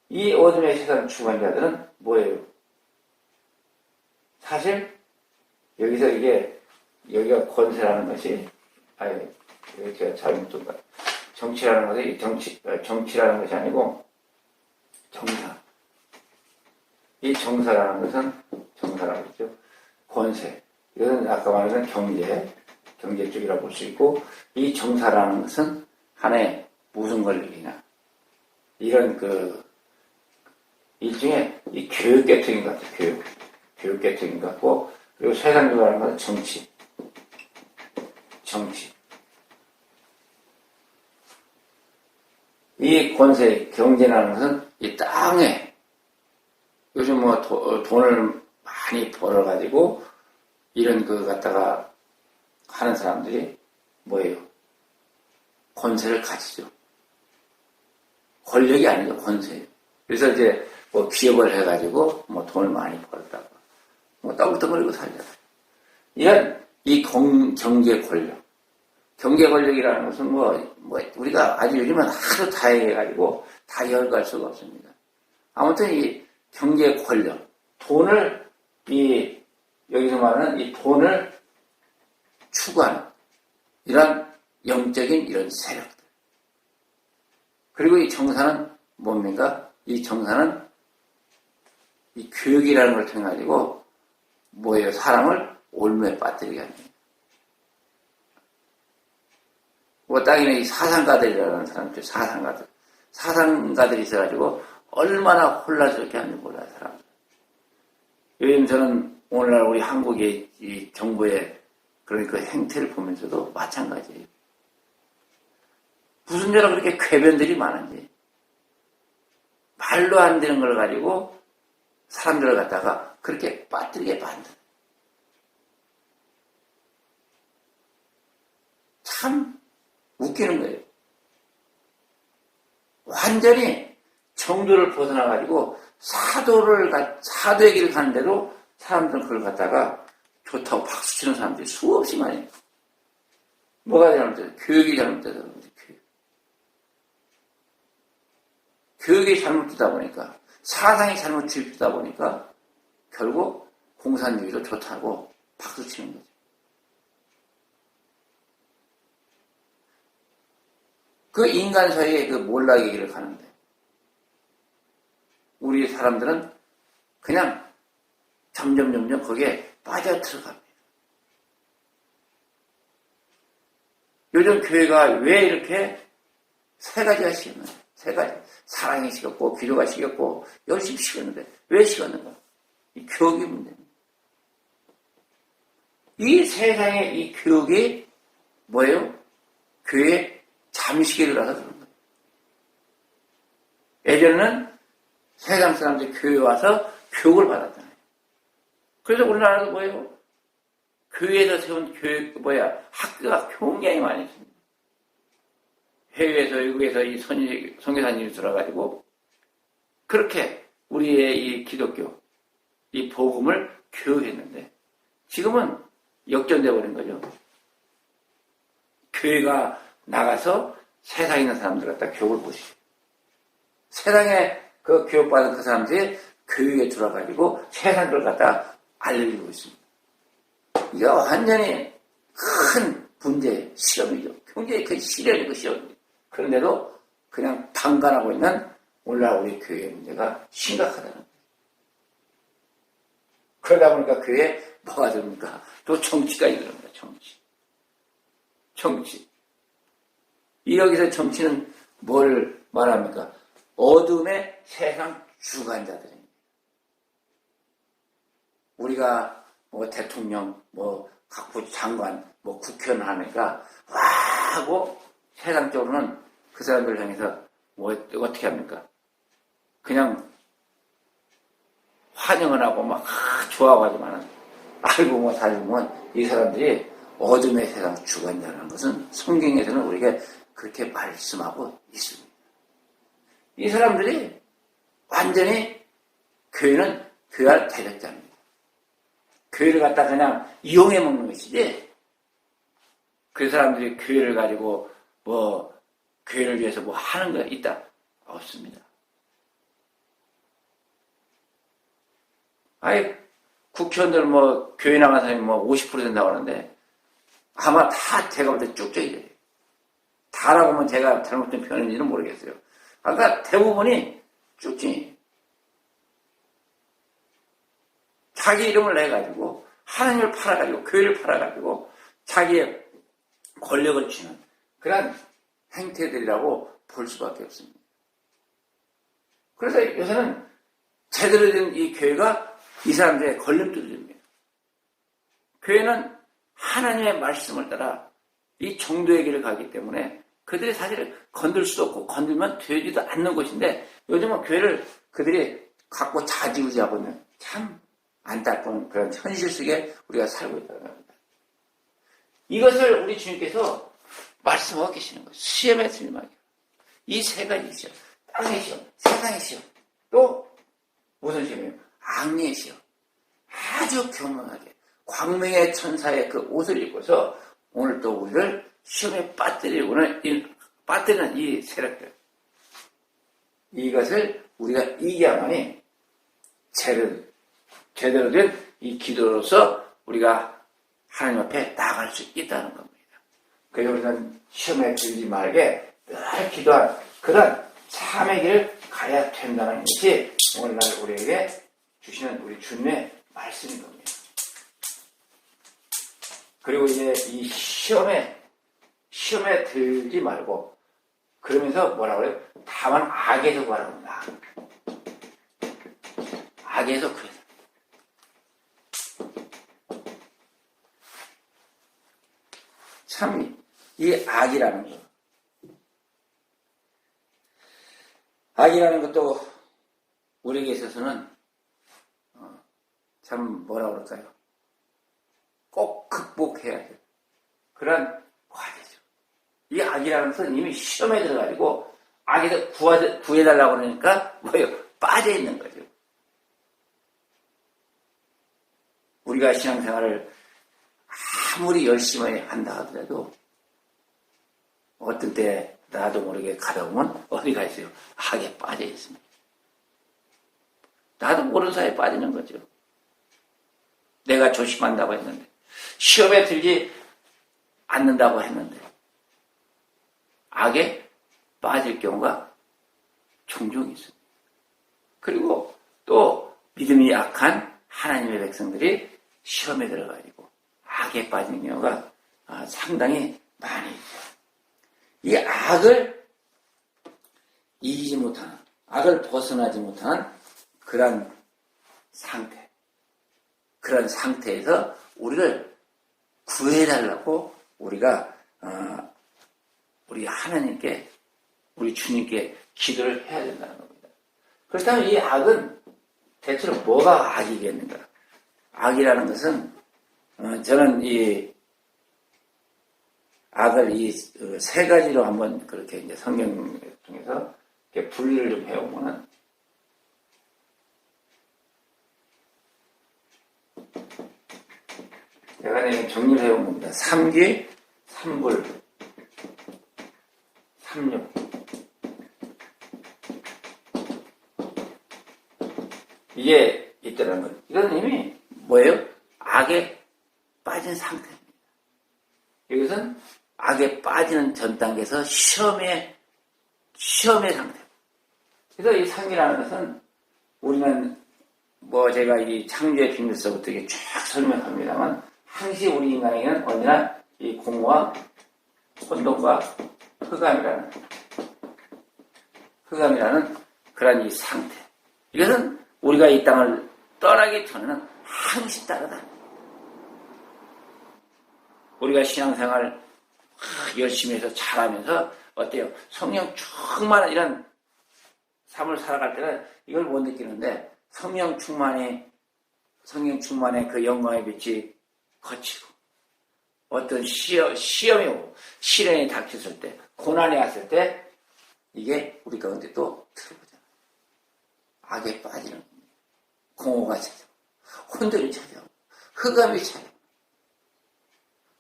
이 어둠의 세상 주관자들은 뭐예요? 사실 여기서 여기가 권세라는 것이 여기 제가 잘못 좀 봐요. 정치라는 것이 정치라는 것이 아니고 정사. 이 정사라는 것은 정사라고 했죠. 권세. 이것은 아까 말한 경제 쪽이라고 볼 수 있고, 이 정사라는 것은 하나의 무슨 권력이냐. 이런 일종의 이 교육 계통인 것 같아요. 교육 계통인 것 같고, 그리고 세상적으로는 것은 정치. 이 권세, 경제라는 것은 이 땅에 요즘 돈을 많이 벌어가지고 이런 갖다가 하는 사람들이 뭐예요? 권세를 가지죠. 권력이 아니죠, 권세예요. 그래서 이제 기업을 해가지고 돈을 많이 벌었다고 떡떡거리고 살잖아요. 이런 이 경제 권력이라는 것은 우리가 아주 요즘은 하도 다양해가지고 다 열거할 수가 없습니다. 아무튼 이 경제 권력, 돈을 여기서 말하는 이 돈을 추구하는 이런 영적인 이런 세력들. 그리고 이 정사는 뭡니까? 이 정사는 이 교육이라는 걸 통해 가지고 뭐예요? 사람을 올무에 빠뜨리게 합니다. 땅에는 이 사상가들이라는 사람들, 사상가들이 있어가지고 얼마나 혼란스럽게 하는지 몰라요, 사람들. 요즘 저는 오늘날 우리 한국의 이 정부의 그러니까 행태를 보면서도 마찬가지예요. 무슨 죄로 그렇게 쾌변들이 많은지. 말도 안 되는 걸 가지고 사람들을 갖다가 그렇게 빠뜨리게 만드는. 참 웃기는 거예요. 완전히 정도를 벗어나가지고 사도의 길을 가는데도 사람들은 그걸 갖다가 좋다고 박수치는 사람들이 수없이 많이. 뭐가 잘못돼서? 교육이 잘못돼서 그런지, 교육이 잘못되다 보니까, 사상이 잘못 주입되다 보니까, 결국 공산주의도 좋다고 박수치는 거죠. 그 인간 사이에 몰락의 길을 가는데, 우리 사람들은 그냥 점점 거기에 빠져들어갑니다. 요즘 교회가 왜 이렇게 세 가지가 식었나요? 세 가지. 사랑이 식었고, 기도가 식었고, 열심히 식었는데, 왜 식었는가? 이 교육이 문제입니다. 이 세상의 이 교육이 뭐예요? 교회에 잠식이 들어서 그런 거예요. 예전에는 세상 사람들이 교회에 와서 교육을 받았잖아요. 그래서 우리나라도 뭐예요? 교회에서 세운 학교가 굉장히 많이 있습니다. 해외에서, 외국에서 이 선교사님이 들어가지고, 그렇게 우리의 이 기독교, 이 복음을 교육했는데, 지금은 역전되어 버린 거죠. 교회가 나가서 세상에 있는 사람들 갖다 교육을 보시죠. 세상에 교육받은 그 사람들이 교육에 들어가지고 세상을 갖다 알려주고 있습니다. 이게 완전히 큰 문제, 시험이죠. 굉장히 그 시련이고 시험이죠. 그런데도 그냥 방관하고 있는 오늘날 우리 교회의 문제가 심각하다는 거예요. 그러다 보니까 교회에 뭐가 됩니까? 또 정치까지 들어옵니다. 정치. 여기서 정치는 뭘 말합니까? 어둠의 세상 주관자들입니다. 우리가 뭐 대통령, 뭐 각부 장관, 뭐 국회의원 하니까 와 하고 세상적으로는 그 사람들을 향해서 뭐 어떻게 합니까? 그냥 환영을 하고 막 좋아하지만은 알고 뭐 살고 보면 이 사람들이 어둠의 세상 주관자라는 것은 성경에서는 우리가 그렇게 말씀하고 있습니다. 이 사람들이 완전히 교회는 교회할 대적자입니다. 교회를 갖다 그냥 이용해 먹는 것이지 그 사람들이 교회를 가지고 뭐 교회를 위해서 뭐 하는 거 있다? 없습니다. 아니 국회의원들 뭐 교회 나간 사람이 뭐 50% 된다고 하는데 아마 다 제가 볼 때 쭉쭉이래요. 다라고 하면 제가 잘못된 표현인지는 모르겠어요. 그러니까 대부분이 쭉쭉이 자기 이름을 내가지고 하나님을 팔아가지고 교회를 팔아가지고 자기의 권력을 쥐는 그런 행태들이라고 볼 수밖에 없습니다. 그래서 요새는 제대로 된 이 교회가 이 사람들의 걸림돌이 됩니다. 교회는 하나님의 말씀을 따라 이 정도의 길을 가기 때문에 그들이 사실 건들 수도 없고 건들면 되지도 않는 것인데 요즘은 교회를 그들이 갖고 좌지우지하고 있는 참 안타까운 그런 현실 속에 우리가 살고 있다는 겁니다. 이것을 우리 주님께서 말씀하고 계시는 거예요. 시험에 들림하게. 이 세 가지 시험. 땅의 시험, 세상의 시험, 또 무슨 시험이에요? 악리의 시험. 아주 경건하게 광명의 천사의 그 옷을 입고서 오늘 또 우리를 시험에 빠뜨리는 이 세력들. 이것을 우리가 이겨야만이 제대로 된 이 기도로서 우리가 하나님 앞에 나아갈 수 있다는 겁니다. 그래서 우리는 시험에 들지 말게 늘 기도한 그런 삶의 길을 가야 된다는 것이 오늘날 우리에게 주시는 우리 주님의 말씀인 겁니다. 그리고 이제 이 시험에 들지 말고 그러면서 뭐라고 그래요? 다만 악에서 구하라고 합니다. 악에서 구해서. 참, 이 악이라는 거. 악이라는 것도 우리에게 있어서는 참 뭐라 그럴까요? 꼭 극복해야 돼요. 그런 과제죠. 이 악이라는 것은 이미 시험에 들어가지고 악에서 구해달라고 그러니까 뭐예요? 빠져있는 거죠. 우리가 신앙생활을 아무리 열심히 한다 하더라도 어떤 때 나도 모르게 가다 보면 어디가 있어요? 악에 빠져 있습니다. 나도 모르는 사이에 빠지는 거죠. 내가 조심한다고 했는데 시험에 들지 않는다고 했는데 악에 빠질 경우가 종종 있습니다. 그리고 또 믿음이 약한 하나님의 백성들이 시험에 들어가지고 악에 빠지는 경우가 상당히 많이 있죠. 이 악을 이기지 못하는, 악을 벗어나지 못하는 그런 상태, 그런 상태에서 우리를 구해달라고 우리가 우리 하나님께, 우리 주님께 기도를 해야 된다는 겁니다. 그렇다면 이 악은 대체로 뭐가 악이겠는가? 악이라는 것은 저는 이 악을 이 세 가지로 한번 그렇게 이제 성경 통해서 이렇게 분리를 좀 해오면은 제가 내가 정리를 해온 겁니다. 삼귀, 삼불, 삼육. 이게 있다는 거예요. 이건 이미 뭐예요? 악에 빠진 상태입니다. 이것은 악에 빠지는 전 단계에서 시험의 상태. 그래서 이 상이라는 것은 우리는 제가 이 창조의 비밀서부터 이게 쫙 설명합니다만 항시 우리 인간에게는 언제나 이 공허와 혼돈과 흑암이라는 그런 이 상태. 이것은 우리가 이 땅을 떠나기 전에는 항시 따라다녀요. 우리가 신앙생활 열심히 해서 잘하면서 어때요? 성령 충만한 이런 삶을 살아갈 때는 이걸 못 느끼는데 성령 충만의 그 영광의 빛이 거치고 어떤 시험이 오고 시련이 닥쳤을 때 고난이 왔을 때 이게 우리 가운데 또 들어오잖아요. 악에 빠지는 겁니다. 공허가 찾아오고 혼돈이 찾아오고 흑암이 찾아오고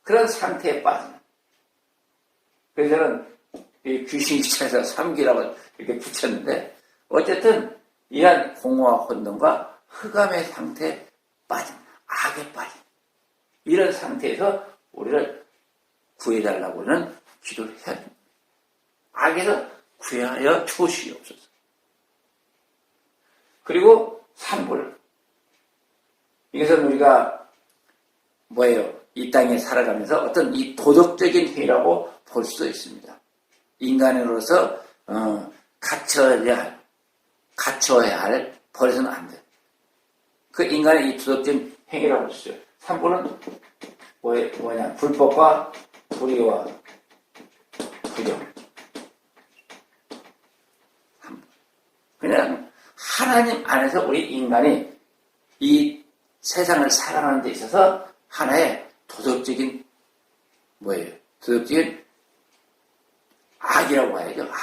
그런 상태에 빠지는. 그래서 저는 이 귀신이 찾아서 삼기라고 이렇게 붙였는데 어쨌든 이러한 공허와 혼돈과 흑암의 상태에 빠진, 악에 빠진 이런 상태에서 우리를 구해달라고는 기도를 해야 됩니다. 악에서 구하여 주시옵소서. 그리고 산불. 이것은 우리가 이 땅에 살아가면서 어떤 이 도덕적인 행위라고 볼 수도 있습니다. 인간으로서 갖춰야 할 버려서는 안 돼. 그 인간의 이 도덕적인 행위라고 볼 수 있어요. 산불은 뭐냐? 불법과 불의와 부정. 그냥 하나님 안에서 우리 인간이 이 세상을 살아가는 데 있어서 하나의 도덕적인 도덕적인 악이라고 봐야죠. 악.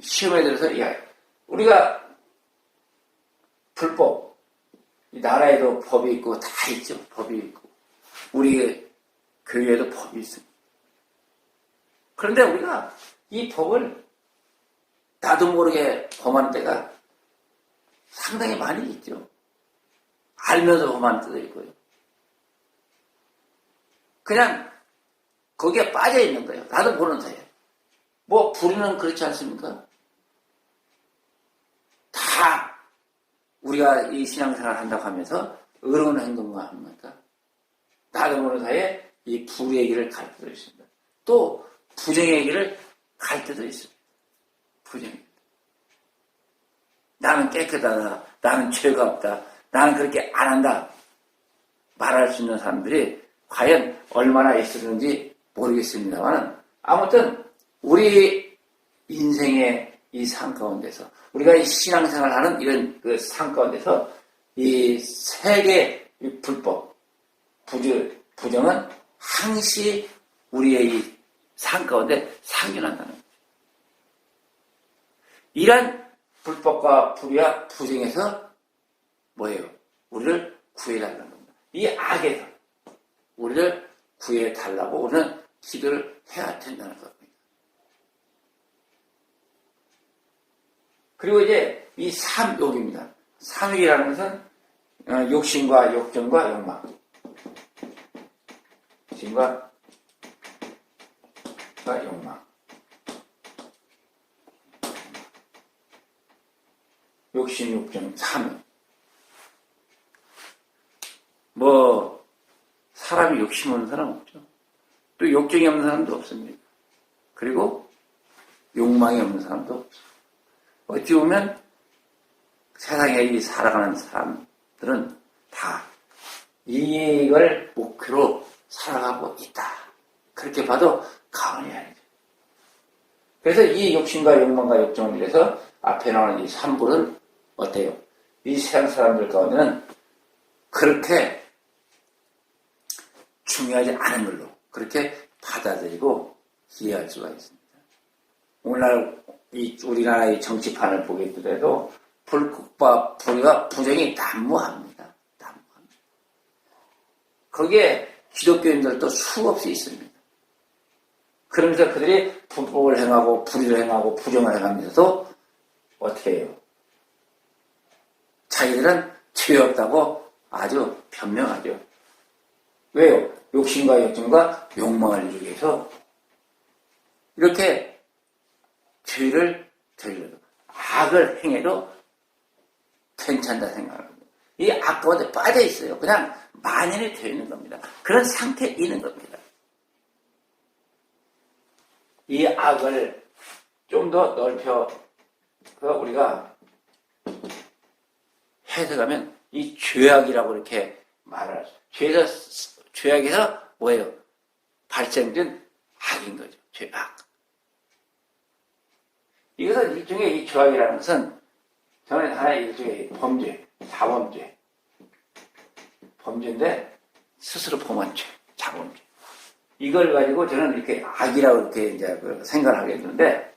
시험에 들어서 우리가 불법, 이 나라에도 법이 있고 다 있죠. 법이 있고 우리 교회에도 법이 있습니다. 그런데 우리가 이 법을 나도 모르게 범하는 때가 상당히 많이 있죠. 알면서 범하는 때도 있고요. 그냥 거기에 빠져 있는 거예요. 나도 모르는 사이에. 불의는 그렇지 않습니까? 다 우리가 이 신앙생활을 한다고 하면서 의로운 행동만 합니까? 나도 모르는 사이에 이 불의의 길을 갈 때도 있습니다. 또 부정의 길을 갈 때도 있습니다. 부정의 길. 나는 깨끗하다. 나는 죄가 없다. 나는 그렇게 안 한다. 말할 수 있는 사람들이 과연 얼마나 있었는지 모르겠습니다만 아무튼 우리 인생의 이 삶 가운데서 우리가 이 신앙생활을 하는 이런 그 삶 가운데서 이 세계 불법, 부정은 항시 우리의 이 삶 가운데 상존한다는 거죠. 이런 불법과 불의와 부정에서 우리를 구해달라는 겁니다. 이 악에서 우리를 구해달라고 우리는 기도를 해야 된다는 겁니다. 그리고 이제 이 삼욕입니다. 삼욕이라는 것은 욕심과 욕정과 욕망. 욕심과 욕망. 욕심, 욕정, 삼욕. 사람이 욕심 없는 사람 없죠. 또 욕정이 없는 사람도 없습니다. 그리고 욕망이 없는 사람도 없죠. 어찌 보면 세상에 이 살아가는 사람들은 다 이익을 목표로 살아가고 있다. 그렇게 봐도 과언이 아니죠. 그래서 이 욕심과 욕망과 욕정을 위해서 앞에 나오는 이 삼불은 어때요? 이 세상 사람들 가운데는 그렇게 중요하지 않은 걸로 그렇게 받아들이고 이해할 수가 있습니다. 오늘날 우리나라의 정치판을 보게 되더라도 불법과 불의와 부정이 난무합니다. 난무합니다. 거기에 기독교인들도 수없이 있습니다. 그러면서 그들이 불법을 행하고 불의를 행하고 부정을 행하면서도 어떻게 해요? 자기들은 죄 없다고 아주 변명하죠. 왜요? 욕심과 욕정과 욕망을 이루기 위해서 이렇게 죄를 저질러도 악을 행해도 괜찮다 생각하는 겁니다. 이 악 가운데 빠져 있어요. 그냥 만연히 되어 있는 겁니다. 그런 상태에 있는 겁니다. 이 악을 좀 더 넓혀 우리가 해석하면 이 죄악이라고 이렇게 말을 하죠. 죄악에서 뭐예요? 발생된 악인 거죠. 죄악. 이것은 일종의 이 죄악이라는 것은 저는 하나의 일종의 범죄, 자범죄. 범죄인데 스스로 범한 죄, 자범죄. 이걸 가지고 저는 이렇게 악이라고 이렇게 이제 생각을 하게 되는데,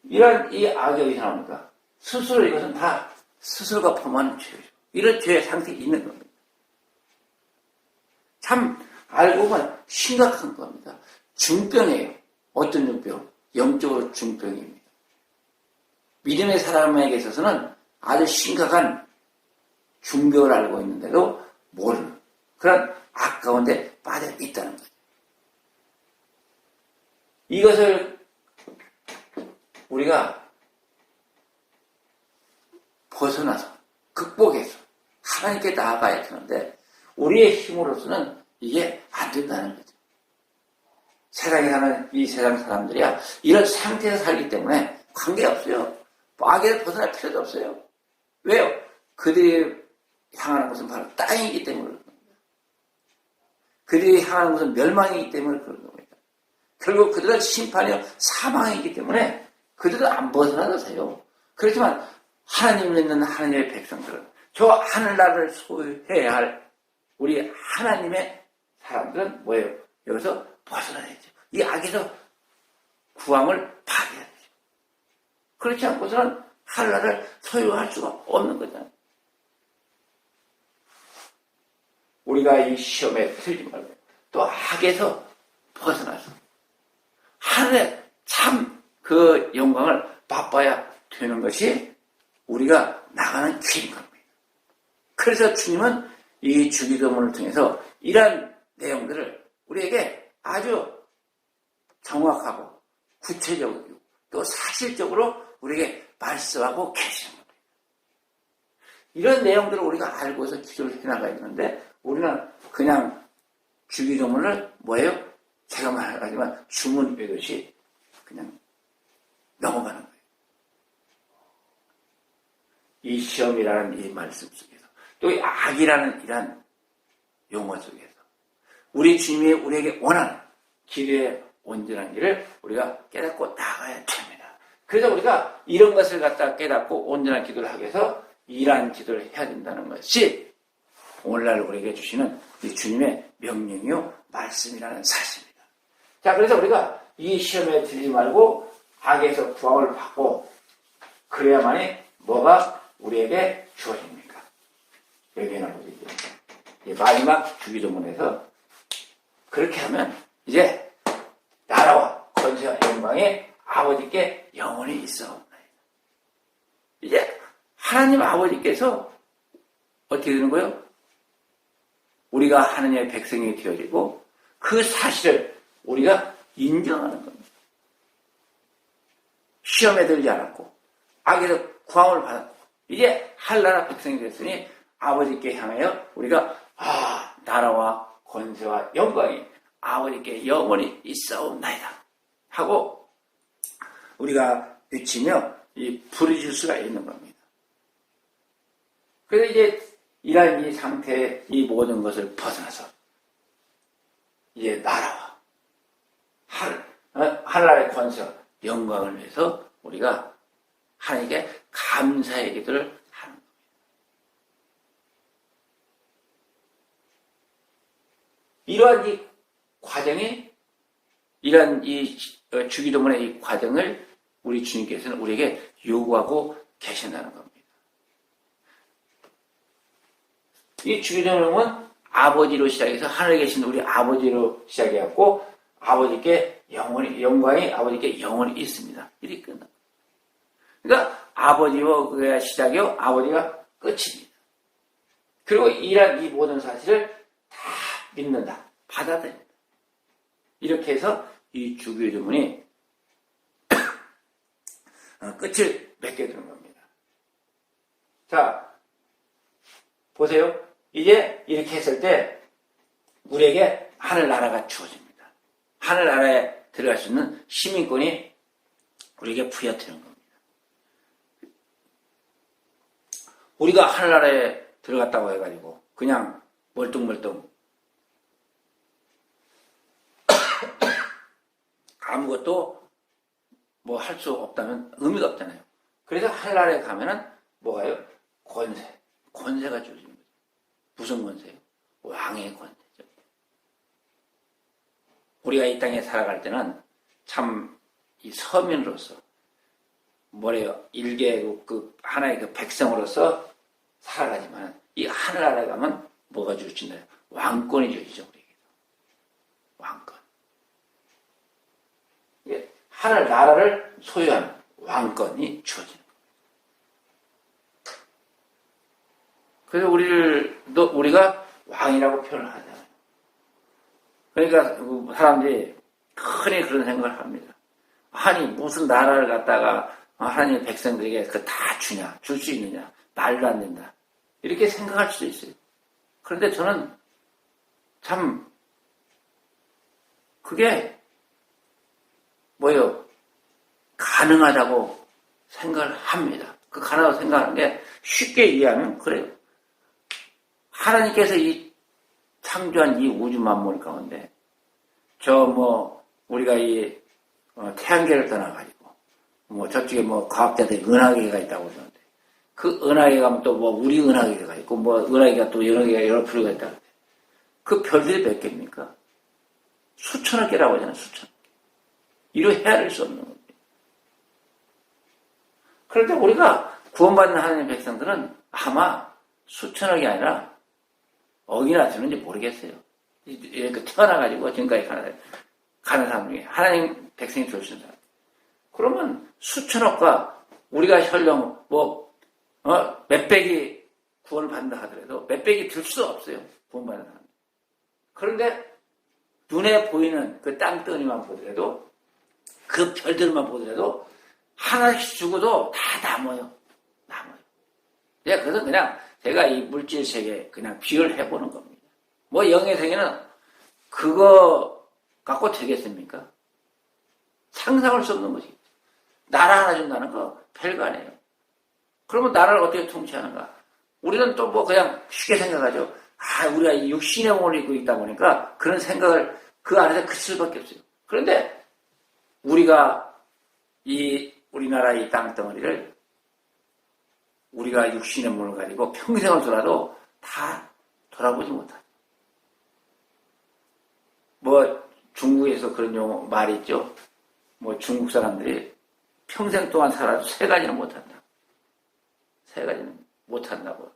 이런 이 악이 어디서 나옵니까? 스스로 이것은 다 스스로가 범하는 죄죠. 이런 죄의 상태에 있는 겁니다. 참 알고 보면 심각한 겁니다. 중병이에요. 어떤 중병? 영적으로 중병입니다. 믿음의 사람에게 있어서는 아주 심각한 중병을 알고 있는데도 모르는 그런 악 가운데 빠져 있다는 거죠. 이것을 우리가 벗어나서 극복해서 하나님께 나아가야 되는데 우리의 힘으로서는 이게 안 된다는 거죠. 세상에 사는 이 세상 사람들이야 이런 상태에서 살기 때문에 관계없어요. 악에서 벗어날 필요도 없어요. 왜요? 그들이 향하는 것은 바로 땅이기 때문에 그런 겁니다. 그들이 향하는 것은 멸망이기 때문에 그런 겁니다. 결국 그들은 심판이요 사망이기 때문에 그들은 안 벗어나도 돼요. 그렇지만 하나님을 믿는 하나님의 백성들은 저 하늘나라를 소유해야 할 우리 하나님의 사람들은 뭐예요? 여기서 벗어나야죠. 이 악에서 구원을 받아야 되죠. 그렇지 않고서는 하늘나라를 소유할 수가 없는 거잖아요. 우리가 이 시험에 틀지 말고 또 악에서 벗어나서 하늘의 참 그 영광을 맛봐야 되는 것이 우리가 나가는 길인 겁니다. 그래서 주님은 이 주기도문을 통해서 이러한 내용들을 우리에게 아주 정확하고 구체적이고 또 사실적으로 우리에게 말씀하고 계시는 겁니다. 이런 내용들을 우리가 알고서 기도를 해나가야 되는데 우리는 그냥 주기도문을 뭐예요? 제가 말하지만 주문 외듯이 그냥 넘어가는 거예요. 이 시험이라는 이 말씀 속에서 또 이 악이라는 이런 용어 속에서 우리 주님이 우리에게 원하는 기도의 온전한 길을 우리가 깨닫고 나가야 됩니다. 그래서 우리가 이런 것을 갖다 깨닫고 온전한 기도를 하기 위해서 이러한 기도를 해야 된다는 것이 오늘날 우리에게 주시는 이 주님의 명령이요 말씀이라는 사실입니다. 자, 그래서 우리가 이 시험에 들지 말고 악에서 구원을 받고 그래야만이 뭐가 우리에게 주어집니까? 여기는 우리 마지막 주기도문에서 그렇게 하면 이제 나라와 권세와 영광이 아버지께 영원히 있어. 이제 하나님 아버지께서 어떻게 되는 거예요? 우리가 하나님의 백성이 되어지고 그 사실을 우리가 인정하는 겁니다. 시험에 들지 않았고 악에서 구원을 받았고 이제 한나라 백성이 됐으니 아버지께 향하여 우리가 나라와 권세와 영광이 아버지께 영원히 있사옵나이다 하고 우리가 외치며 이 부르실 수가 있는 겁니다. 그래서 이제 이러한 이 상태의 이 모든 것을 벗어나서 이제 나라와 하늘나라의 권세와 영광을 위해서 우리가 하나님께 감사의 기도를 하는 겁니다. 이러한 이 과정이 이러한 이 주기도문의 이 과정을 우리 주님께서는 우리에게 요구하고 계신다는 겁니다. 이 주기도문은 아버지로 시작해서 하늘에 계신 우리 아버지로 시작해갖고 아버지께 영원히 영광이 아버지께 영원히 있습니다. 이렇게 끝납니다. 그러니까 아버지와 그가 시작이요 아버지가 끝입니다. 그리고 이러한 이 모든 사실을 다 믿는다. 받아들인다. 이렇게 해서 이 주기도문이 끝을 맺게 되는 겁니다. 자, 보세요. 이제 이렇게 했을 때 우리에게 하늘나라가 주어집니다. 하늘나라에 들어갈 수 있는 시민권이 우리에게 부여되는 겁니다. 우리가 하늘나라에 들어갔다고 해가지고 그냥 멀뚱멀뚱 아무것도 뭐 할 수 없다면 의미가 없잖아요. 그래서 하늘나라에 가면은 뭐가요? 권세가 주어지는 거죠. 무슨 권세요? 왕의 권세죠. 우리가 이 땅에 살아갈 때는 참 이 서민으로서 뭐래요? 일개국 하나의 그 백성으로서 살아가지만 이 하늘나라에 가면 뭐가 주어진다? 왕권이 주어지죠. 우리에게. 왕권. 이게 하늘나라를 소유한 왕권이 주어지는 거예요. 그래서 우리가 왕이라고 표현을 하잖아요. 그러니까 사람들이 흔히 그런 생각을 합니다. 아니 무슨 나라를 갖다가 하나님의 백성들에게 그 다 주냐, 줄 수 있느냐, 말도 안 된다. 이렇게 생각할 수도 있어요. 그런데 저는 참 그게 뭐예요? 가능하다고 생각을 합니다. 그 가능하다고 생각하는 게 쉽게 이해하면 그래요. 하나님께서 이 창조한 이 우주 만물 가운데 우리가 이 태양계를 떠나가지고 저쪽에 과학자들이 은하계가 있다고 그러는데 그 은하계 가면 또 우리 은하계가 있고 은하계가 또 여러 개가 여러 부류가 있다고 그 별들이 몇 개입니까? 수천억 개라고 하잖아요. 수천억 개. 이루 헤아릴 수 없는 겁니다. 그런데 우리가 구원받는 하나님의 백성들은 아마 수천억이 아니라 억이나 되는지 모르겠어요. 이렇게 태어나가지고 지금까지 가는 사람 중에 하나님 백성이 되신 사람. 그러면 수천억과 우리가 설령 몇백이 구원을 받는다 하더라도 몇백이 들 수 없어요. 구원받는 사람. 그런데 눈에 보이는 그 땅덩이만 보더라도 그 별들만 보더라도 하나씩 죽어도 다 남아요. 그래서 그냥 제가 이 물질 세계 그냥 비유를 해보는 겁니다. 영의 세계는 그거 갖고 되겠습니까? 상상할 수 없는 것이죠. 나라 하나 준다는 거 별거 아니에요. 그러면 나라를 어떻게 통치하는가? 우리는 또 그냥 쉽게 생각하죠. 우리가 이 육신의 몸을 입고 있다 보니까 그런 생각을 그 안에서 그칠 수밖에 없어요. 그런데 우리가 우리나라의 이 땅덩어리를 우리가 육신의 몸을 가지고 평생을 돌아도 다 돌아보지 못하죠. 중국에서 그런 말이 있죠. 중국 사람들이 평생 동안 살아도 3가지는 못한다. 3가지는 못한다고.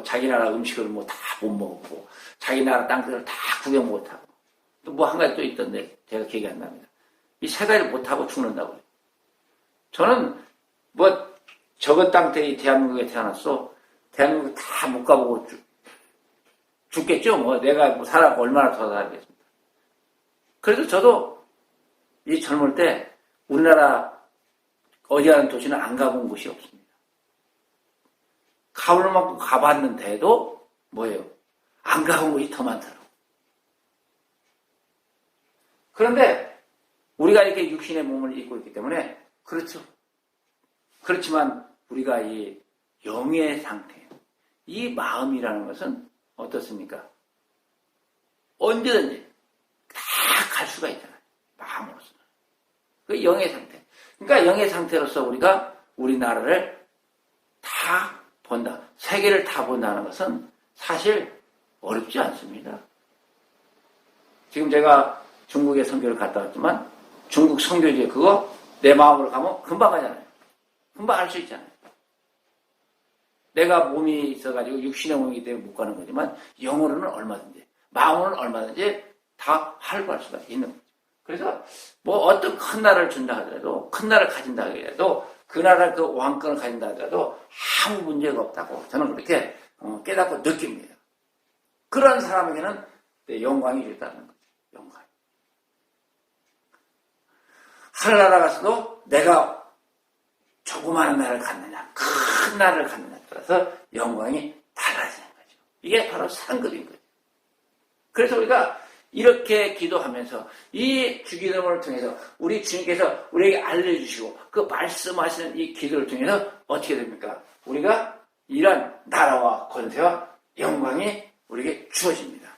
자기 나라 음식을 다 못 먹고, 자기 나라 땅들을 다 구경 못하고, 또 한 가지 또 있던데, 제가 기억이 안 납니다. 이 3가지를 못하고 죽는다고요. 저는 적은 땅들이 대한민국에 태어났어. 대한민국 다 못 가보고 죽겠죠. 내가 살아고 얼마나 더 살겠습니까. 그래도 저도 이 젊을 때 우리나라 어디라는 도시는 안 가본 곳이 없습니다. 가볼 만큼 가봤는데도 안 가본 곳이 더 많더라고요. 그런데 우리가 이렇게 육신의 몸을 입고 있기 때문에 그렇죠. 그렇지만 우리가 이 영의 상태, 이 마음이라는 것은 어떻습니까? 언제든지 다 갈 수가 있잖아요. 마음으로서. 그 영의 상태. 그러니까 영의 상태로서 우리가 우리나라를 다 본다. 세계를 다 본다는 것은 사실 어렵지 않습니다. 지금 제가 중국에 선교를 갔다 왔지만 중국 선교지에 그거 내 마음으로 가면 금방 가잖아요. 금방 알 수 있잖아요. 내가 몸이 있어가지고 육신의 몸이기 때문에 못 가는 거지만 영어로는 얼마든지, 마음으로는 얼마든지 다 활보할 수가 있는 거죠. 그래서 어떤 큰 나라를 준다 하더라도, 큰 나라를 가진다 하더라도, 그 나라 그 왕권을 가진다 하더라도 아무 문제가 없다고 저는 그렇게 깨닫고 느낍니다. 그런 사람에게는 영광이 있다는 거죠. 영광. 하늘나라 가서도 내가 조그마한 나라를 갖느냐, 큰 나라를 갖느냐에 따라서 영광이 달라지는 거죠. 이게 바로 상급인 거죠. 그래서 우리가 이렇게 기도하면서 이 주기도문을 통해서 우리 주님께서 우리에게 알려주시고 그 말씀하시는 이 기도를 통해서 어떻게 됩니까? 우리가 이런 나라와 권세와 영광이 우리에게 주어집니다.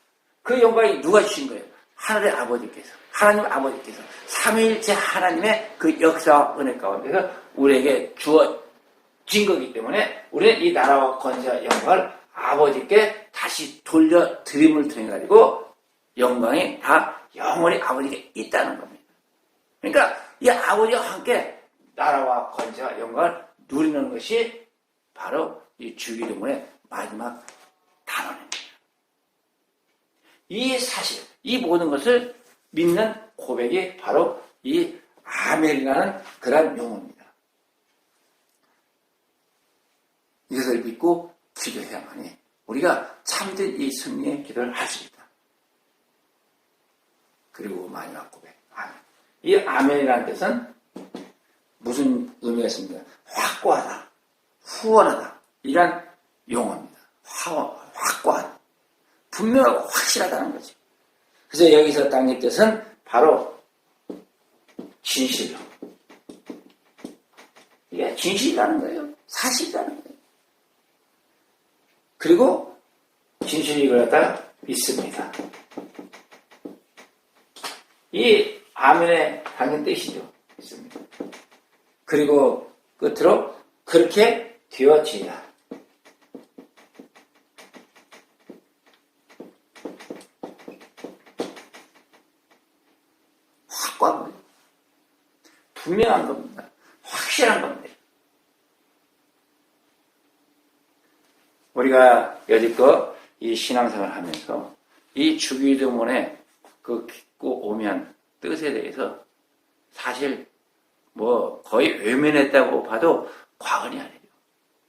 그 영광이 누가 주신 거예요? 하늘의 아버지께서, 하나님 아버지께서 삼위일체 하나님의 그 역사와 은혜 가운데서 우리에게 주어진 거기 때문에 우리는 이 나라와 권세와 영광을 아버지께 다시 돌려드림을 통해 가지고 영광이 다 영원히 아버지께 있다는 겁니다. 그러니까 이 아버지와 함께 나라와 권세와 영광을 누리는 것이 바로 이 주기도문의 마지막 단원입니다. 이 사실, 이 모든 것을 믿는 고백이 바로 이 아멘이라는 그런 용어입니다. 이것을 믿고 기도해야만이 우리가 참된 이 승리의 기도를 할 수 있다. 그리고 마지막 고백, 아멘. 이 아멘이라는 뜻은 무슨 의미가 있습니까? 확고하다, 후원하다, 이런 용어입니다. 확고하다, 분명하고 확실하다는 거죠. 그래서 여기서 당의 뜻은 바로 진실로. 이게 진실이라는 거예요. 사실이라는 거예요. 그리고 진실이 이걸 갖다가 믿습니다. 이 아멘의 당연 뜻이죠. 믿습니다. 그리고 끝으로 그렇게 되어지리라. 확고한 겁니다. 분명한 겁니다. 확실한 겁니다. 우리가 여지껏 이 신앙생활을 하면서 이 주기도문의 그 깊고 오묘한 뜻에 대해서 사실 거의 외면했다고 봐도 과언이 아니에요.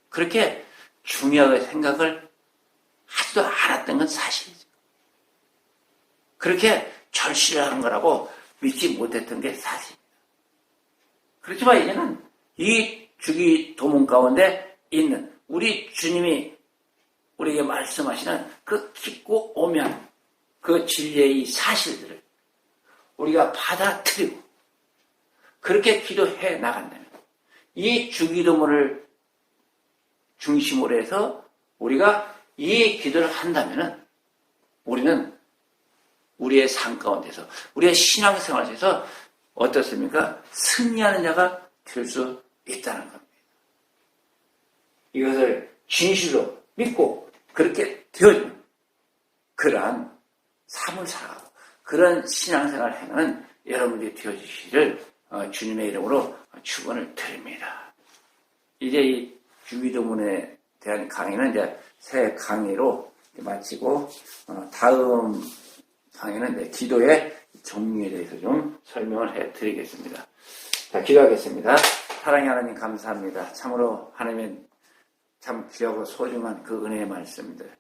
그렇게 중요하게 생각을 하지도 않았던 건 사실이죠. 그렇게 절실한 거라고 믿지 못했던 게 사실입니다. 그렇지만 이제는 이 주기도문 가운데 있는 우리 주님이 우리에게 말씀하시는 그 깊고 오묘한 그 진리의 이 사실들을 우리가 받아들이고 그렇게 기도해 나간다면 이 주기도문을 중심으로 해서 우리가 이 기도를 한다면 우리는 우리의 삶 가운데서 우리의 신앙생활에서 어떻습니까? 승리하는 자가 될 수 있다는 겁니다. 이것을 진실로 믿고 그렇게 되어지는 그러한 삶을 살아가고 그런 신앙생활을 행하는 여러분들이 되어주시기를 주님의 이름으로 축원을 드립니다. 이제 이 주기도문에 대한 강의는 이제 새 강의로 마치고 다음 강의는 이제 기도의 정리에 대해서 좀 설명을 해드리겠습니다. 자, 기도하겠습니다. 사랑의 하나님 감사합니다. 참으로 하나님의 참 귀하고 소중한 그 은혜의 말씀들.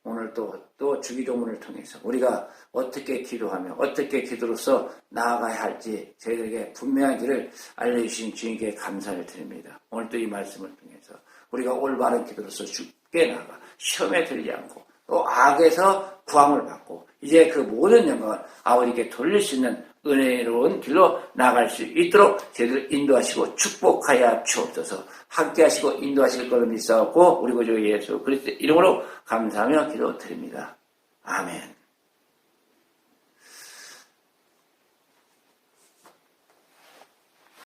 오늘 또 주기도문을 통해서 우리가 어떻게 기도하며 어떻게 기도로서 나아가야 할지 저희들에게 분명한 길을 알려주신 주님께 감사를 드립니다. 오늘 또 이 말씀을 통해서 우리가 올바른 기도로서 죽게 나아가 시험에 들지 않고 또 악에서 구함을 받고 이제 그 모든 영광을 아버지께 돌릴 수 있는 은혜로운 길로 나아갈 수 있도록 저희들을 인도하시고 축복하여 주옵소서. 함께 하시고 인도하실 것을 믿사옵고 우리 구주 예수 그리스도의 이름으로 감사하며 기도드립니다. 아멘.